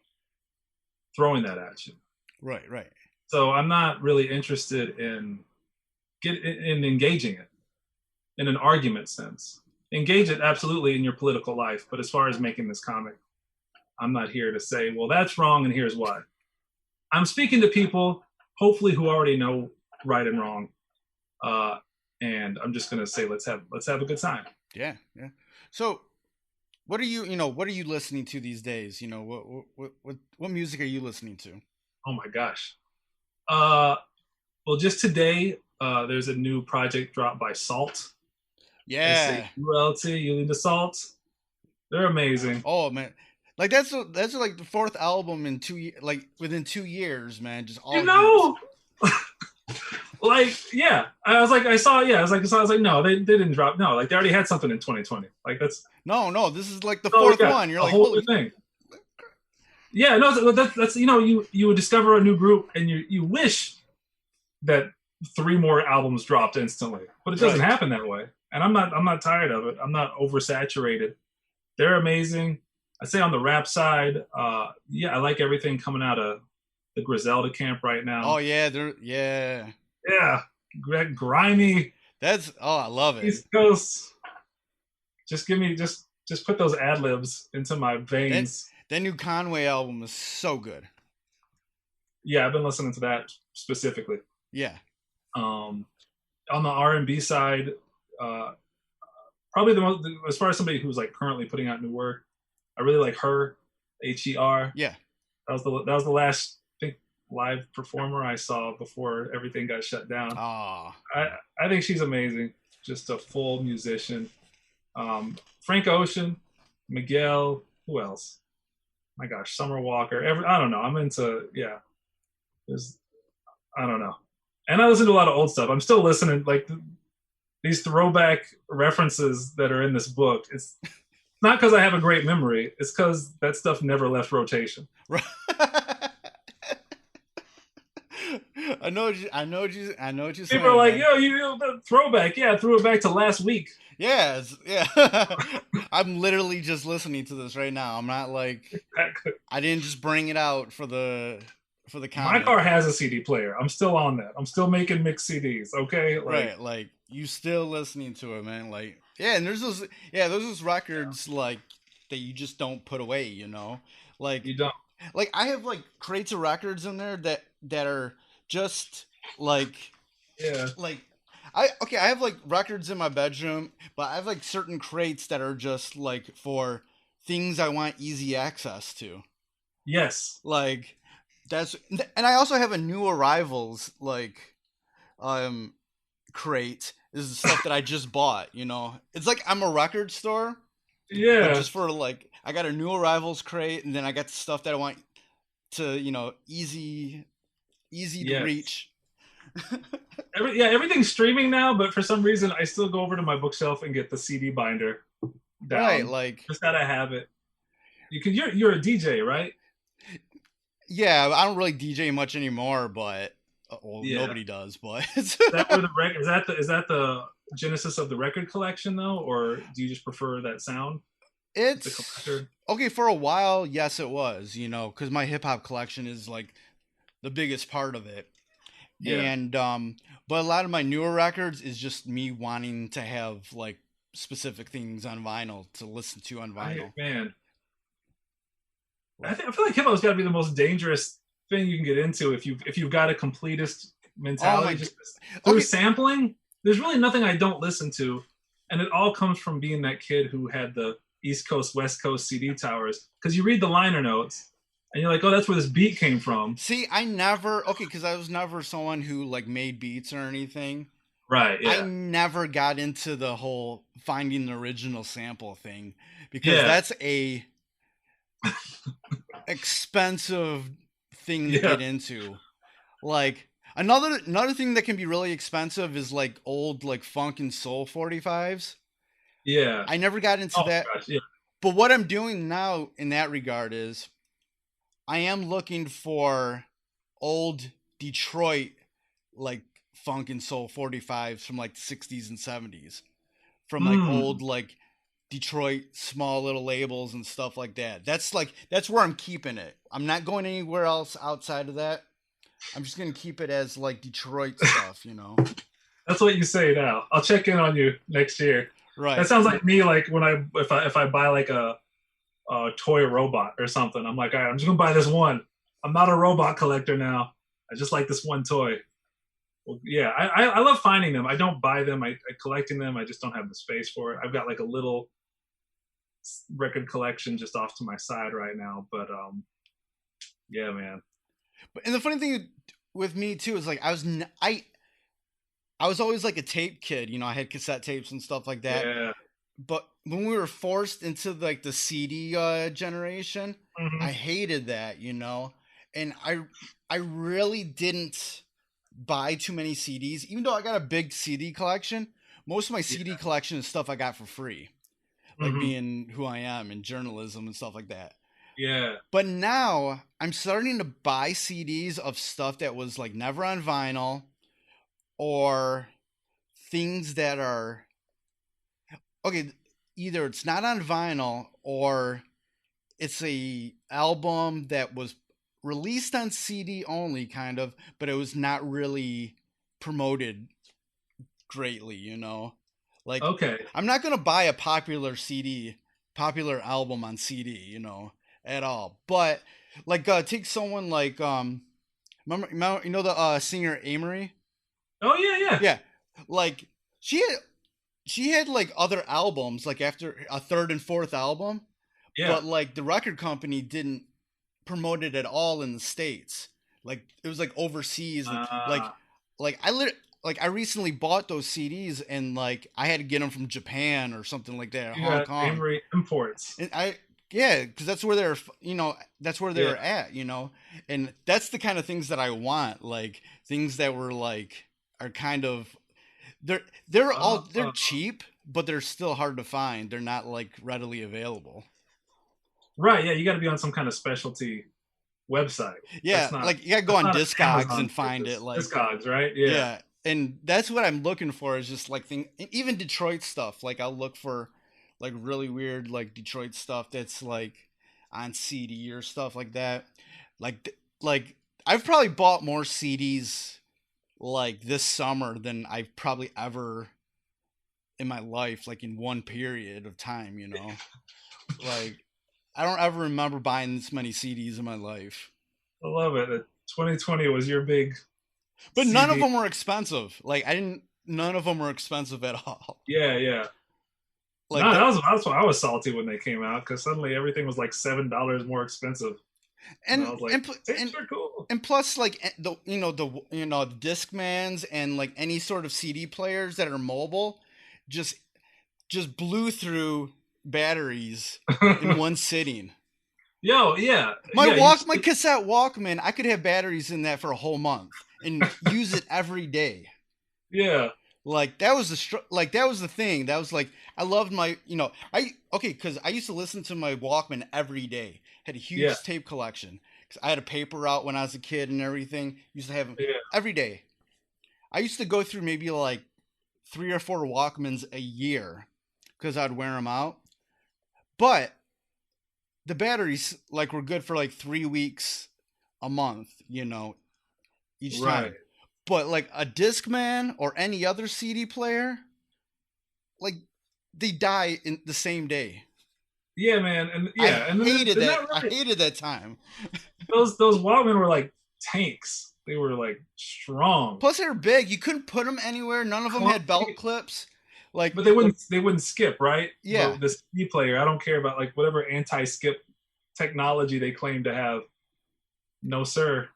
throwing that at you. Right. So I'm not really interested in engaging it in an argument sense. Engage it absolutely in your political life, but as far as making this comic, I'm not here to say, well, that's wrong and here's why. I'm speaking to people, hopefully, who already know right and wrong, and I'm just gonna say, let's have a good time. Yeah. So, what are you listening to these days? What music are you listening to? Oh my gosh. Well, just today, there's a new project dropped by Salt. Yeah. ULT, you need the Salt. They're amazing. Oh man, like that's like the fourth album in within 2 years, man. Just all yeah. I was like, no, they didn't drop. No, like they already had something in 2020. Like that's no. This is like the fourth one. You're like, whole thing. Yeah, no, that's you would discover a new group and you wish that 3 more albums dropped instantly, but it doesn't happen that way. And I'm not tired of it. I'm not oversaturated. They're amazing. I say on the rap side, I like everything coming out of the Griselda camp right now. Oh yeah, grimy. I love it. East Coast. Just give me just put those ad libs into my veins. That new Conway album is so good. Yeah, I've been listening to that specifically. Yeah. On the R&B side, probably the most, as far as somebody who's like currently putting out new work, I really like her, Her. Yeah. That was the last live performer I saw before everything got shut down. I think she's amazing. Just a full musician. Frank Ocean, Miguel, who else? My gosh, Summer Walker. I don't know. I'm into I don't know. And I listen to a lot of old stuff. I'm still listening like these throwback references that are in this book. It's not because I have a great memory. It's because that stuff never left rotation. Right. I know what you're saying. People are like, yo, you throwback. Yeah, I threw it back to last week. Yeah. I'm literally just listening to this right now. I'm not like, I didn't just bring it out for the comic. My car has a CD player. I'm still on that. I'm still making mixed CDs. Okay. Right. Like you still listening to it, man. Like, yeah. And there's those records like that you just don't put away, like you don't. Like I have like crates of records in there that are just like, like I have like records in my bedroom, but I have like certain crates that are just like for things I want easy access to. Yes. Like and I also have a new arrivals like crate. This is stuff that I just bought, It's like I'm a record store. Yeah. Just for like I got a new arrivals crate, and then I got the stuff that I want to easy to reach. Everything's streaming now, but for some reason I still go over to my bookshelf and get the CD binder down. Right, like just gotta have it. You're a DJ, right? Yeah, I don't really DJ much anymore, but nobody does. But is that where is that the genesis of the record collection though, or do you just prefer that sound? It's okay for a while. Yes, it was. Because my hip hop collection is like the biggest part of it. Yeah. And but a lot of my newer records is just me wanting to have like specific things on vinyl to listen to on vinyl. Man, I feel like hip hop's got to be the most dangerous thing you can get into if you've got a completist mentality. Through sampling, there's really nothing I don't listen to, and it all comes from being that kid who had the East Coast, West Coast CD towers. Because you read the liner notes, and you're like, oh, that's where this beat came from. See, because I was never someone who like made beats or anything. Right. I Yeah. never got into the whole finding the original sample thing because Yeah. that's a expensive thing to Yeah. get into. Like another thing that can be really expensive is like old like funk and soul 45s. Yeah. I never got into Oh that. gosh. Yeah. But what I'm doing now in that regard is I am looking for old Detroit like funk and soul 45s from like the 60s and 70s. From like old Hmm. like Detroit small little labels and stuff like that. That's where I'm keeping it. I'm not going anywhere else outside of that. I'm just gonna keep it as like Detroit stuff, you know. That's what you say now. I'll check in on you next year. That Right. sounds like me. Like when if I buy like a toy robot or something, I'm like, all right, I'm just gonna buy this one. I'm not a robot collector now. I just like this one toy. Well, yeah, I love finding them. I don't buy them. I collecting them. I just don't have the space for it. I've got like a little record collection just off to my side right now. But yeah, man. And the funny thing with me too is like I was always like a tape kid, you know. I had cassette tapes and stuff like that. Yeah. But when we were forced into like the CD generation, I Hmm. hated that, you know. And I really didn't buy too many CDs, even though I got a big CD collection. Most of my CD Yeah. collection is stuff I got for free, like Hmm. being who I am in journalism and stuff like that. Yeah. But now I'm starting to buy CDs of stuff that was like never on vinyl or things that are okay, either it's not on vinyl or it's a album that was released on CD only kind of, but it was not really promoted greatly, you know. Like Okay. I'm not going to buy a popular album on CD, you know, at all. But like take someone like remember you know the singer Amory? Oh yeah, yeah, Yeah. Like she had she had like other albums like after a third and fourth album, yeah. but like the record company didn't promote it at all in the states. Like it was like overseas, Uh, like like I recently bought those CDs and like I had to get them from Japan or something like that, you Hong got Kong, Amory imports. and yeah, because that's where they're you know that's where they Yeah. were at, you know, and that's the kind of things that I want, like things that were like are kind of they're they're Uh, cheap, but they're still hard to find. They're not like readily available. right. Yeah, you got to be on some kind of specialty website. Yeah, like you gotta go That's on not an Discogs Amazon and find it. purchase. Like Discogs, right? Yeah. yeah, and that's what I'm looking for is just like even Detroit stuff. Like I'll look for like really weird like Detroit stuff that's like on CD or stuff like that. Like I've probably bought more CDs like this summer than I've probably ever in my life, like in one period of time, you know. Like I don't ever remember buying this many CDs in my life. I love it. 2020 was your big But none of CD. them were expensive. Like I didn't none of them were expensive at all. Yeah, yeah. Like No, that that's why I was salty when they came out because suddenly everything was like $7 more expensive, and I was like, tapes are cool. and plus like the you know the Discmans and like any sort of CD players that are mobile just blew through batteries in one sitting. Yo, yeah, yeah. My cassette Walkman, I could have batteries in that for a whole month and use it every day. Yeah, Like that was that was the thing. That was like I loved my because I used to listen to my Walkman every day. Had a huge yeah, tape collection because I had a paper route when I was a kid and everything. Used to have them yeah. every day. I used to go through maybe like 3 or 4 Walkmans a year because I'd wear them out. But the batteries like were good for like 3 weeks a month, you know, each Right. time. But like a Discman or any other CD player, like they die in the same day. Yeah, man, and yeah, and they're not I really, hated that time. those Walkmen were like tanks. They were like strong, Plus they were big. You couldn't put them anywhere. None of them had belt clips. Like but they wouldn't skip, right? yeah. The CD player, I don't care about like whatever anti-skip technology they claim to have. No, sir.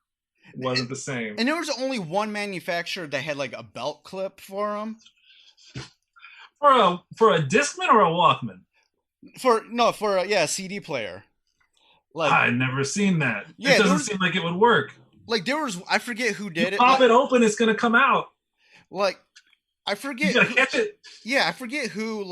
wasn't the same. And there was only one manufacturer that had like a belt clip for them. For a Discman or a Walkman? For a CD player. Like I never seen that. Yeah, it doesn't seem like it would work. Like there was, I forget who did it. Pop it open, it's gonna come out. Like I forget. You gotta catch it. Yeah, I forget who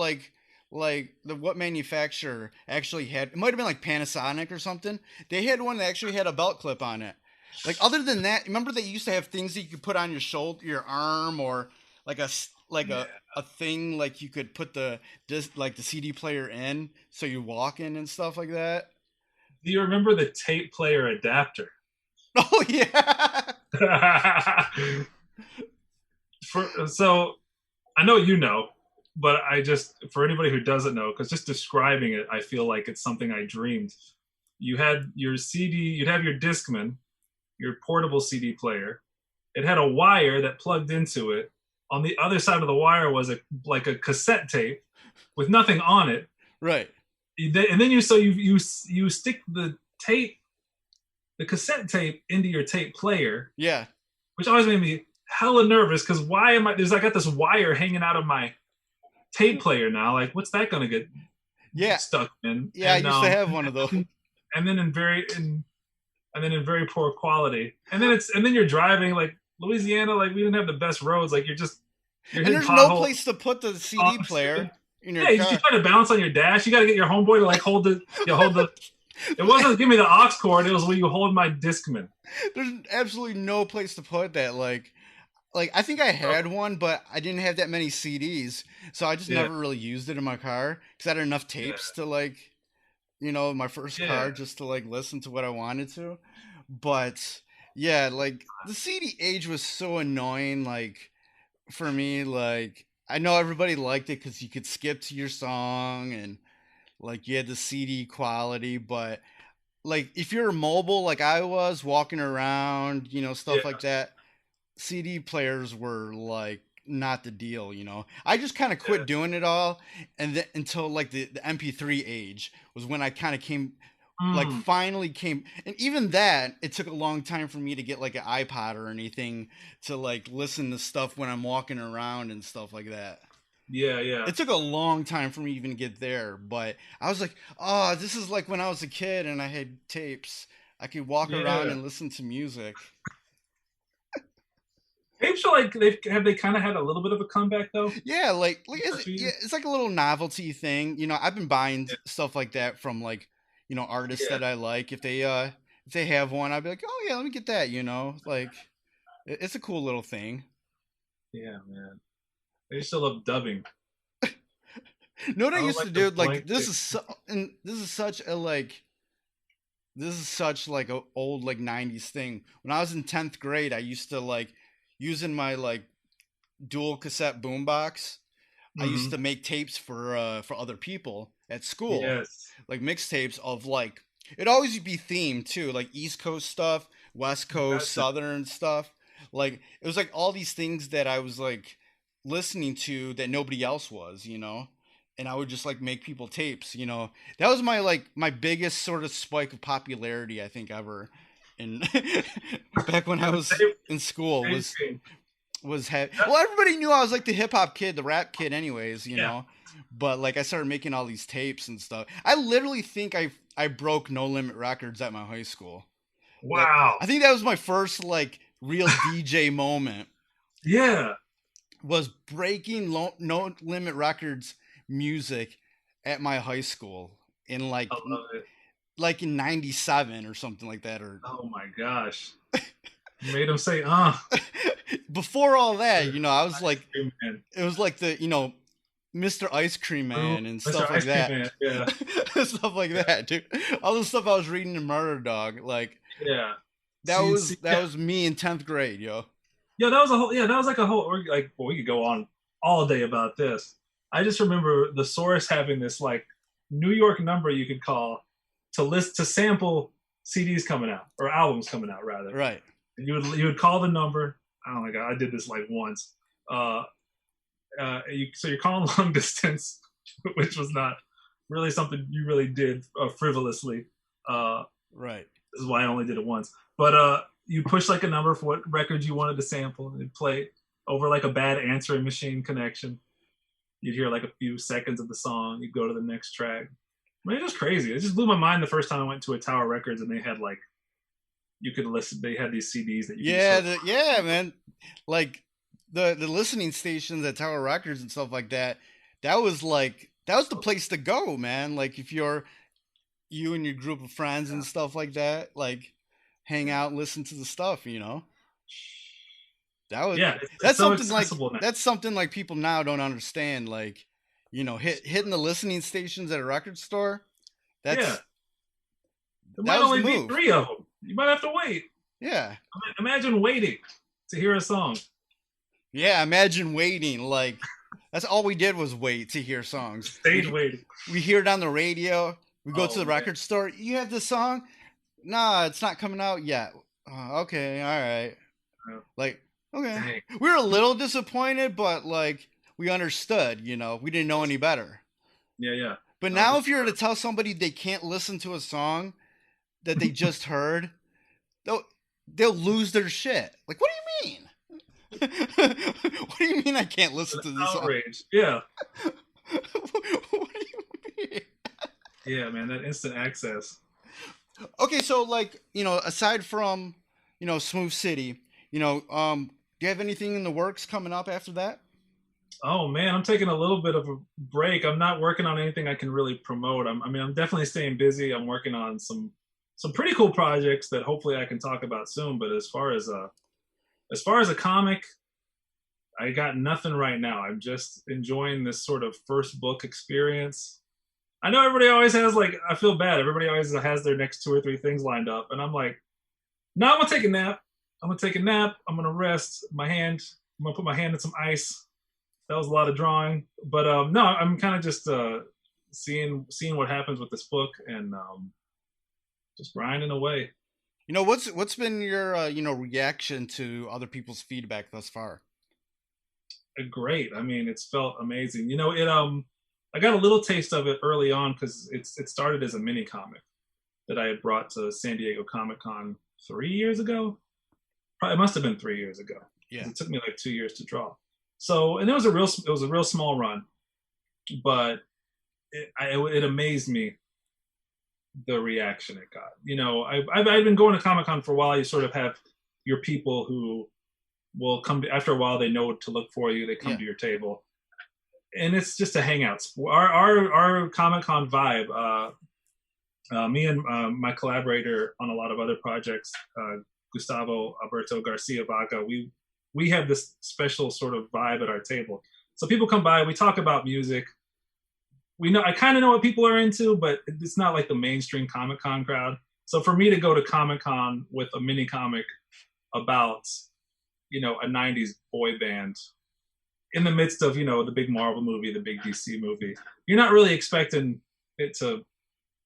what manufacturer actually had. It might have been like Panasonic or something. They had one that actually had a belt clip on it. Like other than that, remember they used to have things that you could put on your shoulder, your arm, or like a thing like you could put the CD player in, so you walk in and stuff like that. Do you remember the tape player adapter? Oh yeah. So I know you know, but for anybody who doesn't know, because just describing it, I feel like it's something I dreamed. You had your CD, you'd have your Discman, your portable CD player. It had a wire that plugged into it. On the other side of the wire was a cassette tape with nothing on it. Right. And then you stick the cassette tape into your tape player. Yeah. Which always made me hella nervous because I got this wire hanging out of my tape player now. Like, what's that gonna get stuck in? Yeah, I used to have one of those. And then in very poor quality. And then you're driving like Louisiana, like we didn't have the best roads. Like you're there's no place to put the CD player. You try to balance on your dash. You got to get your homeboy to like hold the. It wasn't give me the aux cord. It was when you hold my Discman. There's absolutely no place to put that. Like I think I had one, but I didn't have that many CDs, so I just never really used it in my car because I had enough tapes to my first car just to like listen to what I wanted to. But yeah, like the CD age was so annoying. Like for me, like. I know everybody liked it because you could skip to your song and like you had the CD quality, but like if you're mobile like I was walking around, stuff like that, CD players were like not the deal, I just kind of quit doing it all, and then until like the MP3 age was when I kind of finally came, and even that it took a long time for me to get like an iPod or anything to like listen to stuff when I'm walking around and stuff like that. Yeah It took a long time for me even to get there, but I was like, oh, this is like when I was a kid and I had tapes. I could walk around and listen to music. Tapes are like they kind of had a little bit of a comeback though. Yeah, it's like a little novelty thing. I've been buying stuff like that from like artists that I like. If they have one, I'd be like, oh yeah, let me get that. Like it's a cool little thing. Yeah, man. I used to love dubbing. No, what I used to do, like this is such a old like 90s thing. When I was in 10th grade, I used to like using my like dual cassette boombox. I used to make tapes for other people at school. Yes. Like mixtapes of like, it'd always be themed too, like East Coast stuff, West Coast, Southern stuff. Like it was like all these things that I was like listening to that nobody else was, and I would just like make people tapes, That was my biggest sort of spike of popularity I think ever. And back when I was in school well, everybody knew I was like the hip hop kid, the rap kid anyways, know. But like I started making all these tapes and stuff. I literally think I broke No Limit Records at my high school. Wow. Like, I think that was my first like real DJ moment. Yeah. Was breaking No Limit Records music at my high school in like in 97 or something like that. Or oh my gosh. You made him say Before all that, I was like, it was like the Mr. Ice Cream Man and stuff like that. Man, yeah. Stuff like that, dude. All the stuff I was reading in Murder Dog, like that was me in 10th grade, yo. Yeah, that was like a whole we could go on all day about this. I just remember the Source having this like New York number you could call to sample CDs coming out or albums coming out rather. Right. And you would call the number. Oh my god, I did this like once. So you're calling long distance, which was not really something you really did frivolously. Right. This is why I only did it once. But you push like a number for what record you wanted to sample, and it'd play over like a bad answering machine connection. You'd hear like a few seconds of the song. You'd go to the next track. I mean, it was crazy. It just blew my mind the first time I went to a Tower Records and they had like, you could listen. They had these CDs that you yeah, man. Like the listening stations at Tower Records and stuff like that. That was the place to go, man. Like if you and your group of friends and stuff like that, like hang out and listen to the stuff, you know. That was that's so something like that's something like people now don't understand. Like, you know, hitting the listening stations at a record store. There might only be 3 of them. You might have to wait. Yeah. Imagine waiting to hear a song. Yeah, imagine waiting. Like, that's all we did was wait to hear songs. Stayed waiting. We hear it on the radio. We go to the record store. You have this song? Nah, it's not coming out yet. Okay, all right. Like, okay. Dang. We were a little disappointed, but like we understood, you know, we didn't know any better. Yeah. But now if you were to tell somebody they can't listen to a song that they just heard, they'll lose their shit. Like, what do you mean? What do you mean I can't listen to this outrage. Song? Yeah. What do you mean? Yeah, man, that instant access. Okay, so like, you know, aside from, you know, Smoove City, you know, do you have anything in the works coming up after that? Oh man, I'm taking a little bit of a break. I'm not working on anything I can really promote. I'm definitely staying busy. I'm working on some pretty cool projects that hopefully I can talk about soon. But as far as a comic, I got nothing right now. I'm just enjoying this sort of first book experience. I know everybody always has like, I feel bad. Everybody always has their next 2 or 3 things lined up. And I'm like, no, I'm going to take a nap. I'm going to rest my hand. I'm going to put my hand in some ice. That was a lot of drawing. But no, I'm kind of just seeing what happens with this book and just grinding away. You know, what's been your you know, reaction to other people's feedback thus far? Great. I mean, it's felt amazing. You know, I got a little taste of it early on because it started as a mini comic that I had brought to San Diego Comic-Con 3 years ago. Probably, it must have been 3 years ago. Yeah. It took me like 2 years to draw. So, and it was a real small run, but it amazed me the reaction it got. You know, I've been going to Comic-Con for a while. You sort of have your people who will come to, after a while, they know what to look for you. They come to your table. And it's just a hangout. Our Comic-Con vibe, me and my collaborator on a lot of other projects, Gustavo Alberto Garcia Vaca, we have this special sort of vibe at our table. So people come by, we talk about music. I kind of know what people are into, but it's not like the mainstream Comic-Con crowd. So for me to go to Comic-Con with a mini comic about, you know, a 90s boy band in the midst of, you know, the big Marvel movie, the big DC movie, you're not really expecting it to,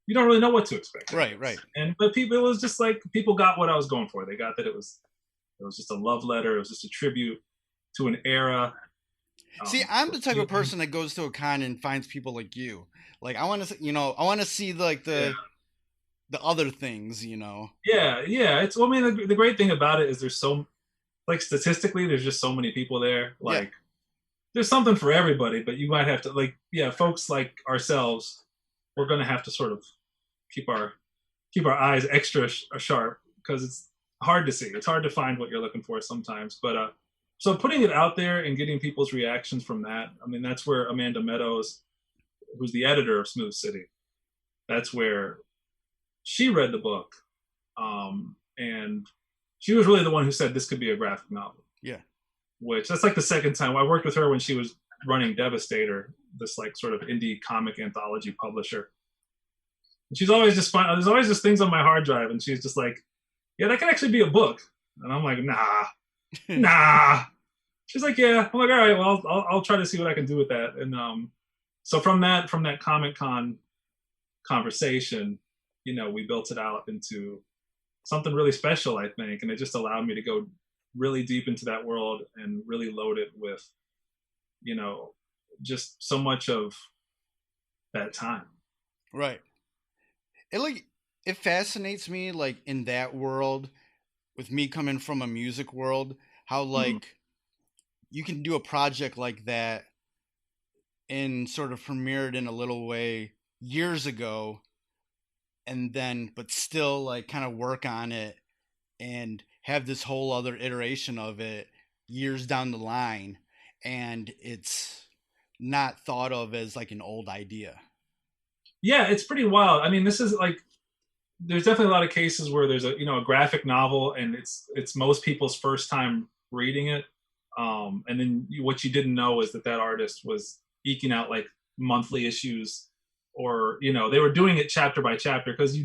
you don't really know what to expect. Right. But it was just like, people got what I was going for. They got that it was just a love letter. It was just a tribute to an era. See, I'm the type of person that goes to a con and finds people like you. Like, I want to see like the other things, you know? Yeah. It's, well, I mean, the great thing about it is there's so, like, statistically, there's just so many people there. Like, there's something for everybody, but you might have to, like, folks like ourselves, we're going to have to sort of keep our eyes extra sharp because it's hard to see. It's hard to find what you're looking for sometimes. But so putting it out there and getting people's reactions from that, I mean, that's where Amanda Meadows, who's the editor of Smoove City, that's where she read the book. And she was really the one who said this could be a graphic novel. Yeah. Which, that's like the second time. I worked with her when she was running Devastator, this like sort of indie comic anthology publisher. And she's always just fun. There's always just things on my hard drive, and she's just like, yeah, that could actually be a book. And I'm like, nah. She's like, yeah. I'm like, all right, well, I'll try to see what I can do with that. And so from that Comic-Con conversation, you know, we built it out into something really special, I think. And it just allowed me to go really deep into that world and really load it with, you know, just so much of that time. Right. It fascinates me, like, in that world, with me coming from a music world, how like you can do a project like that and sort of premiered in a little way years ago, and then but still like kind of work on it and have this whole other iteration of it years down the line, and it's not thought of as like an old idea. Yeah, it's pretty wild. I mean, this is like there's definitely a lot of cases where there's a graphic novel and it's most people's first time reading it, and then what you didn't know is that artist was eking out like monthly issues, or they were doing it chapter by chapter, because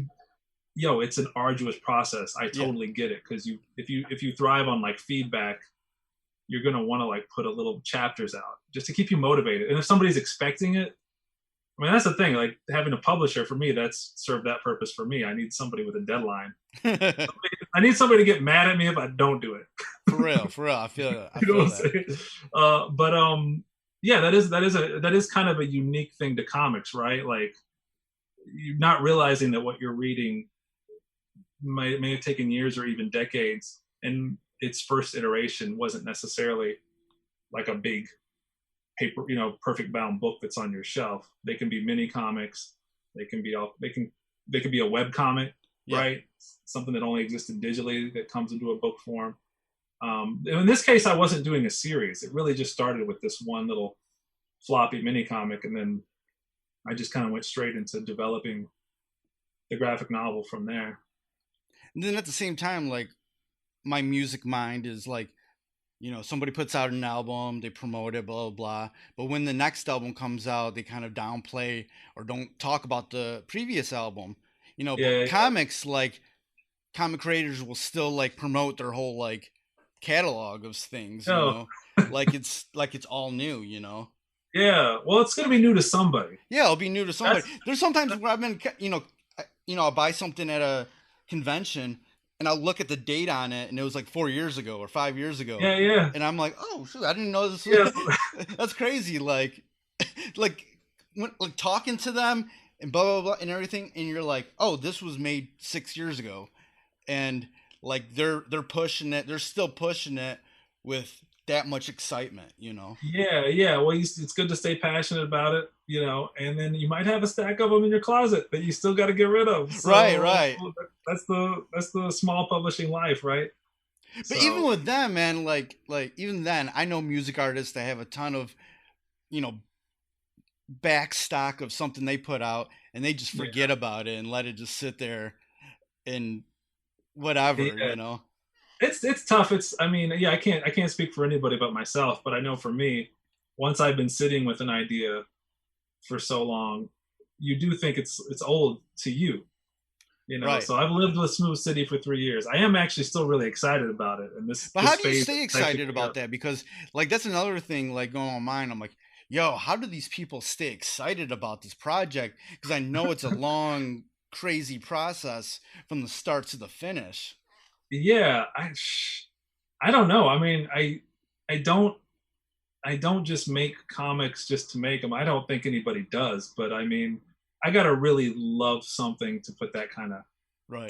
it's an arduous process. I totally get it, because if you thrive on like feedback, you're gonna want to like put a little chapters out just to keep you motivated. And if somebody's expecting it, I mean, that's the thing. Like having a publisher for me, that's served that purpose for me. I need somebody with a deadline. I need somebody to get mad at me if I don't do it. For real. I feel that. Yeah, that is kind of a unique thing to comics, right? Like you're not realizing that what you're reading may have taken years or even decades, and its first iteration wasn't necessarily like a big paper, perfect bound book that's on your shelf. They can be mini comics. They can be a web comic, right? Something that only existed digitally that comes into a book form. In this case, I wasn't doing a series. It really just started with this one little floppy mini comic, and then I just kind of went straight into developing the graphic novel from there. And then at the same time, like my music mind is like, somebody puts out an album, they promote it, blah, blah, blah. But when the next album comes out, they kind of downplay or don't talk about the previous album. Comics, like comic creators will still like promote their whole like catalog of things, like it's all new, Yeah, well, it's gonna be new to somebody. Yeah, it'll be new to somebody. There's sometimes where I've been, I'll buy something at a convention and I'll look at the date on it, and it was like 4 years ago or 5 years ago. Yeah. And I'm like, oh shoot, I didn't know this was that's crazy. Like talking to them and blah blah blah and everything, and you're like, oh, this was made 6 years ago, and like they're pushing it, they're still pushing it with that much excitement, Yeah. Well, it's good to stay passionate about it, and then you might have a stack of them in your closet that you still got to get rid of. So, right. That's the small publishing life, right? But even with them, man, like even then, I know music artists that have a ton of, back stock of something they put out, and they just forget about it and let it just sit there and whatever, It's tough. I can't speak for anybody but myself, but I know for me, once I've been sitting with an idea for so long, you do think it's old to you, Right. So I've lived with Smoove City for 3 years. I am actually still really excited about it. And how do you stay excited about that? Because like that's another thing like going on mine. I'm like, yo, how do these people stay excited about this project? Because I know it's a long, crazy process from the start to the finish. Yeah, I don't know. I mean, I don't just make comics just to make them. I don't think anybody does, but I mean, I gotta really love something to put that kind of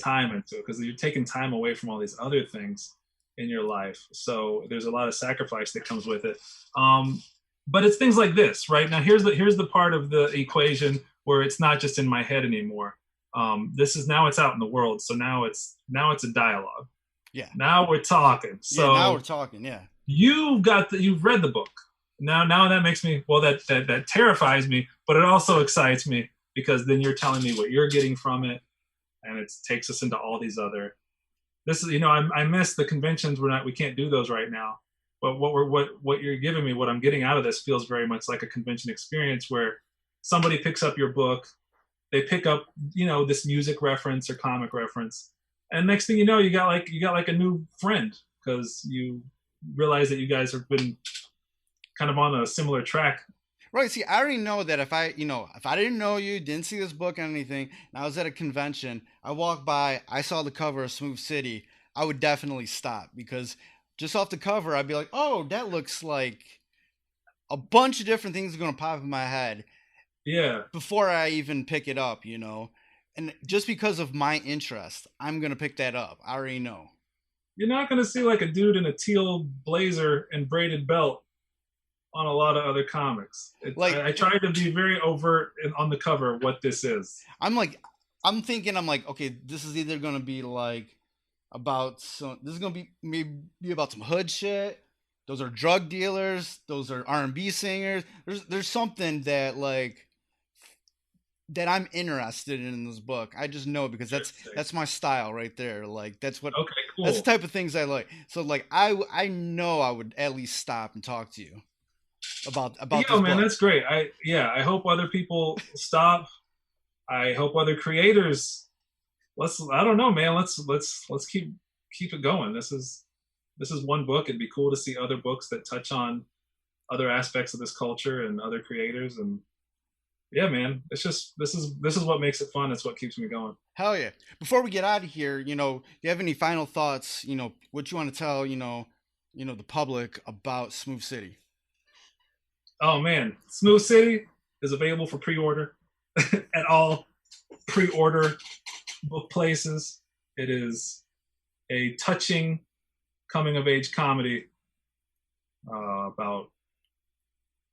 time into it, because you're taking time away from all these other things in your life. So there's a lot of sacrifice that comes with it. But it's things like this, right? Now here's the part of the equation where it's not just in my head anymore. Now it's out in the world. So now it's a dialogue. Yeah. Now we're talking. So now we're talking. Yeah. You've read the book. Now that makes me, well, that terrifies me, but it also excites me, because then you're telling me what you're getting from it, and it takes us into all these other. This is, I miss the conventions. We can't do those right now. But what you're giving me, what I'm getting out of this, feels very much like a convention experience where somebody picks up your book, they pick up, this music reference or comic reference, and next thing you know, you got like a new friend, because you realize that you guys have been kind of on a similar track. Right. See, I already know that if I didn't know you, didn't see this book or anything, and I was at a convention, I walked by, I saw the cover of Smoove City, I would definitely stop, because just off the cover, I'd be like, oh, that looks like a bunch of different things are going to pop in my head. Yeah. Before I even pick it up, And just because of my interest, I'm going to pick that up. I already know. you're not going to see like a dude in a teal blazer and braided belt on a lot of other comics. I tried to be very overt on the cover of what this is. I'm like, okay, this is either going to be like this is going to be maybe about some hood shit. Those are drug dealers. Those are R&B singers. There's something that like that I'm interested in this book. I just know because that's my style right there. Like that's what. Okay, cool. That's the type of things I like. So like I know I would at least stop and talk to you about this man, book. That's great. I hope other people stop. I hope other creators. I don't know, man. Let's keep it going. This is one book. It'd be cool to see other books that touch on other aspects of this culture and other creators. And yeah, man, it's just this is what makes it fun. It's what keeps me going. Hell yeah! Before we get out of here, do you have any final thoughts? What you want to tell the public about Smoove City? Oh man, Smoove City is available for pre-order at all pre-order book places. It is a touching coming-of-age comedy about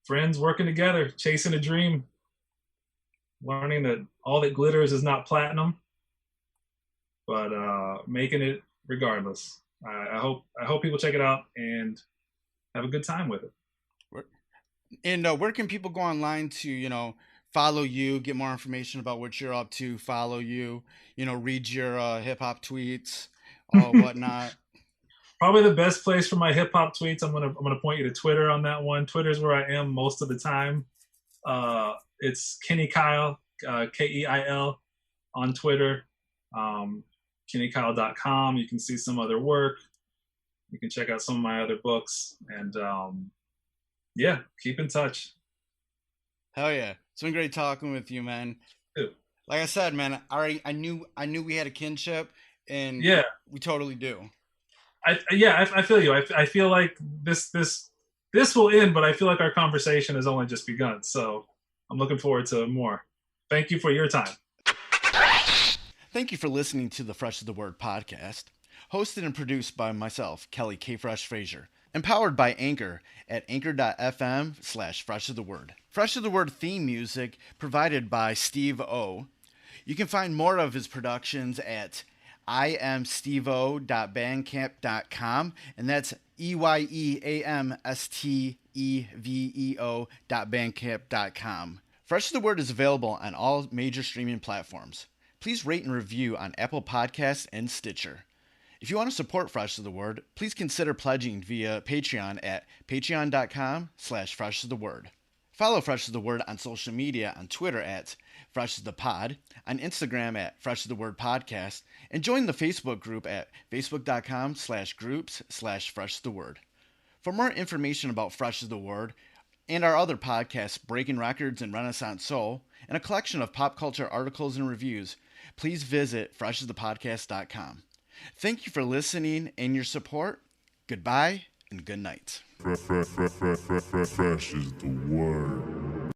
friends working together, chasing a dream, learning that all that glitters is not platinum, but making it regardless. I hope people check it out and have a good time with it. And where can people go online to, follow you, get more information about what you're up to, follow you, read your hip hop tweets, whatnot? Probably the best place for my hip hop tweets. I'm gonna point you to Twitter on that one. Twitter's where I am most of the time. It's Kenny Keil, Keil, on Twitter. KennyKeil.com. You can see some other work. You can check out some of my other books, and yeah, keep in touch. Hell yeah. It's been great talking with you, man. Ew. Like I said, man, I knew we had a kinship, and yeah, we totally do. I feel you. I feel like this will end, but I feel like our conversation has only just begun. So I'm looking forward to more. Thank you for your time. Thank you for listening to the Fresh is the Word podcast, hosted and produced by myself, Kelly K. Fresh Frazier. Empowered by Anchor at anchor.fm/Fresh of the Word. Fresh of the Word theme music provided by Steve O. You can find more of his productions at iamsteveo.bandcamp.com, and that's EYEAMSTEVEO.bandcamp.com. Fresh of the Word is available on all major streaming platforms. Please rate and review on Apple Podcasts and Stitcher. If you want to support Fresh of the Word, please consider pledging via Patreon at patreon.com/freshoftheword. Follow Fresh of the Word on social media on Twitter at FreshOfThePod, on Instagram at Fresh of the Word Podcast, and join the Facebook group at facebook.com/groups/FreshOfTheWord. For more information about Fresh of the Word and our other podcasts, Breaking Records and Renaissance Soul, and a collection of pop culture articles and reviews, please visit freshofthepodcast.com. Thank you for listening and your support. Goodbye and good night. Fresh is the word.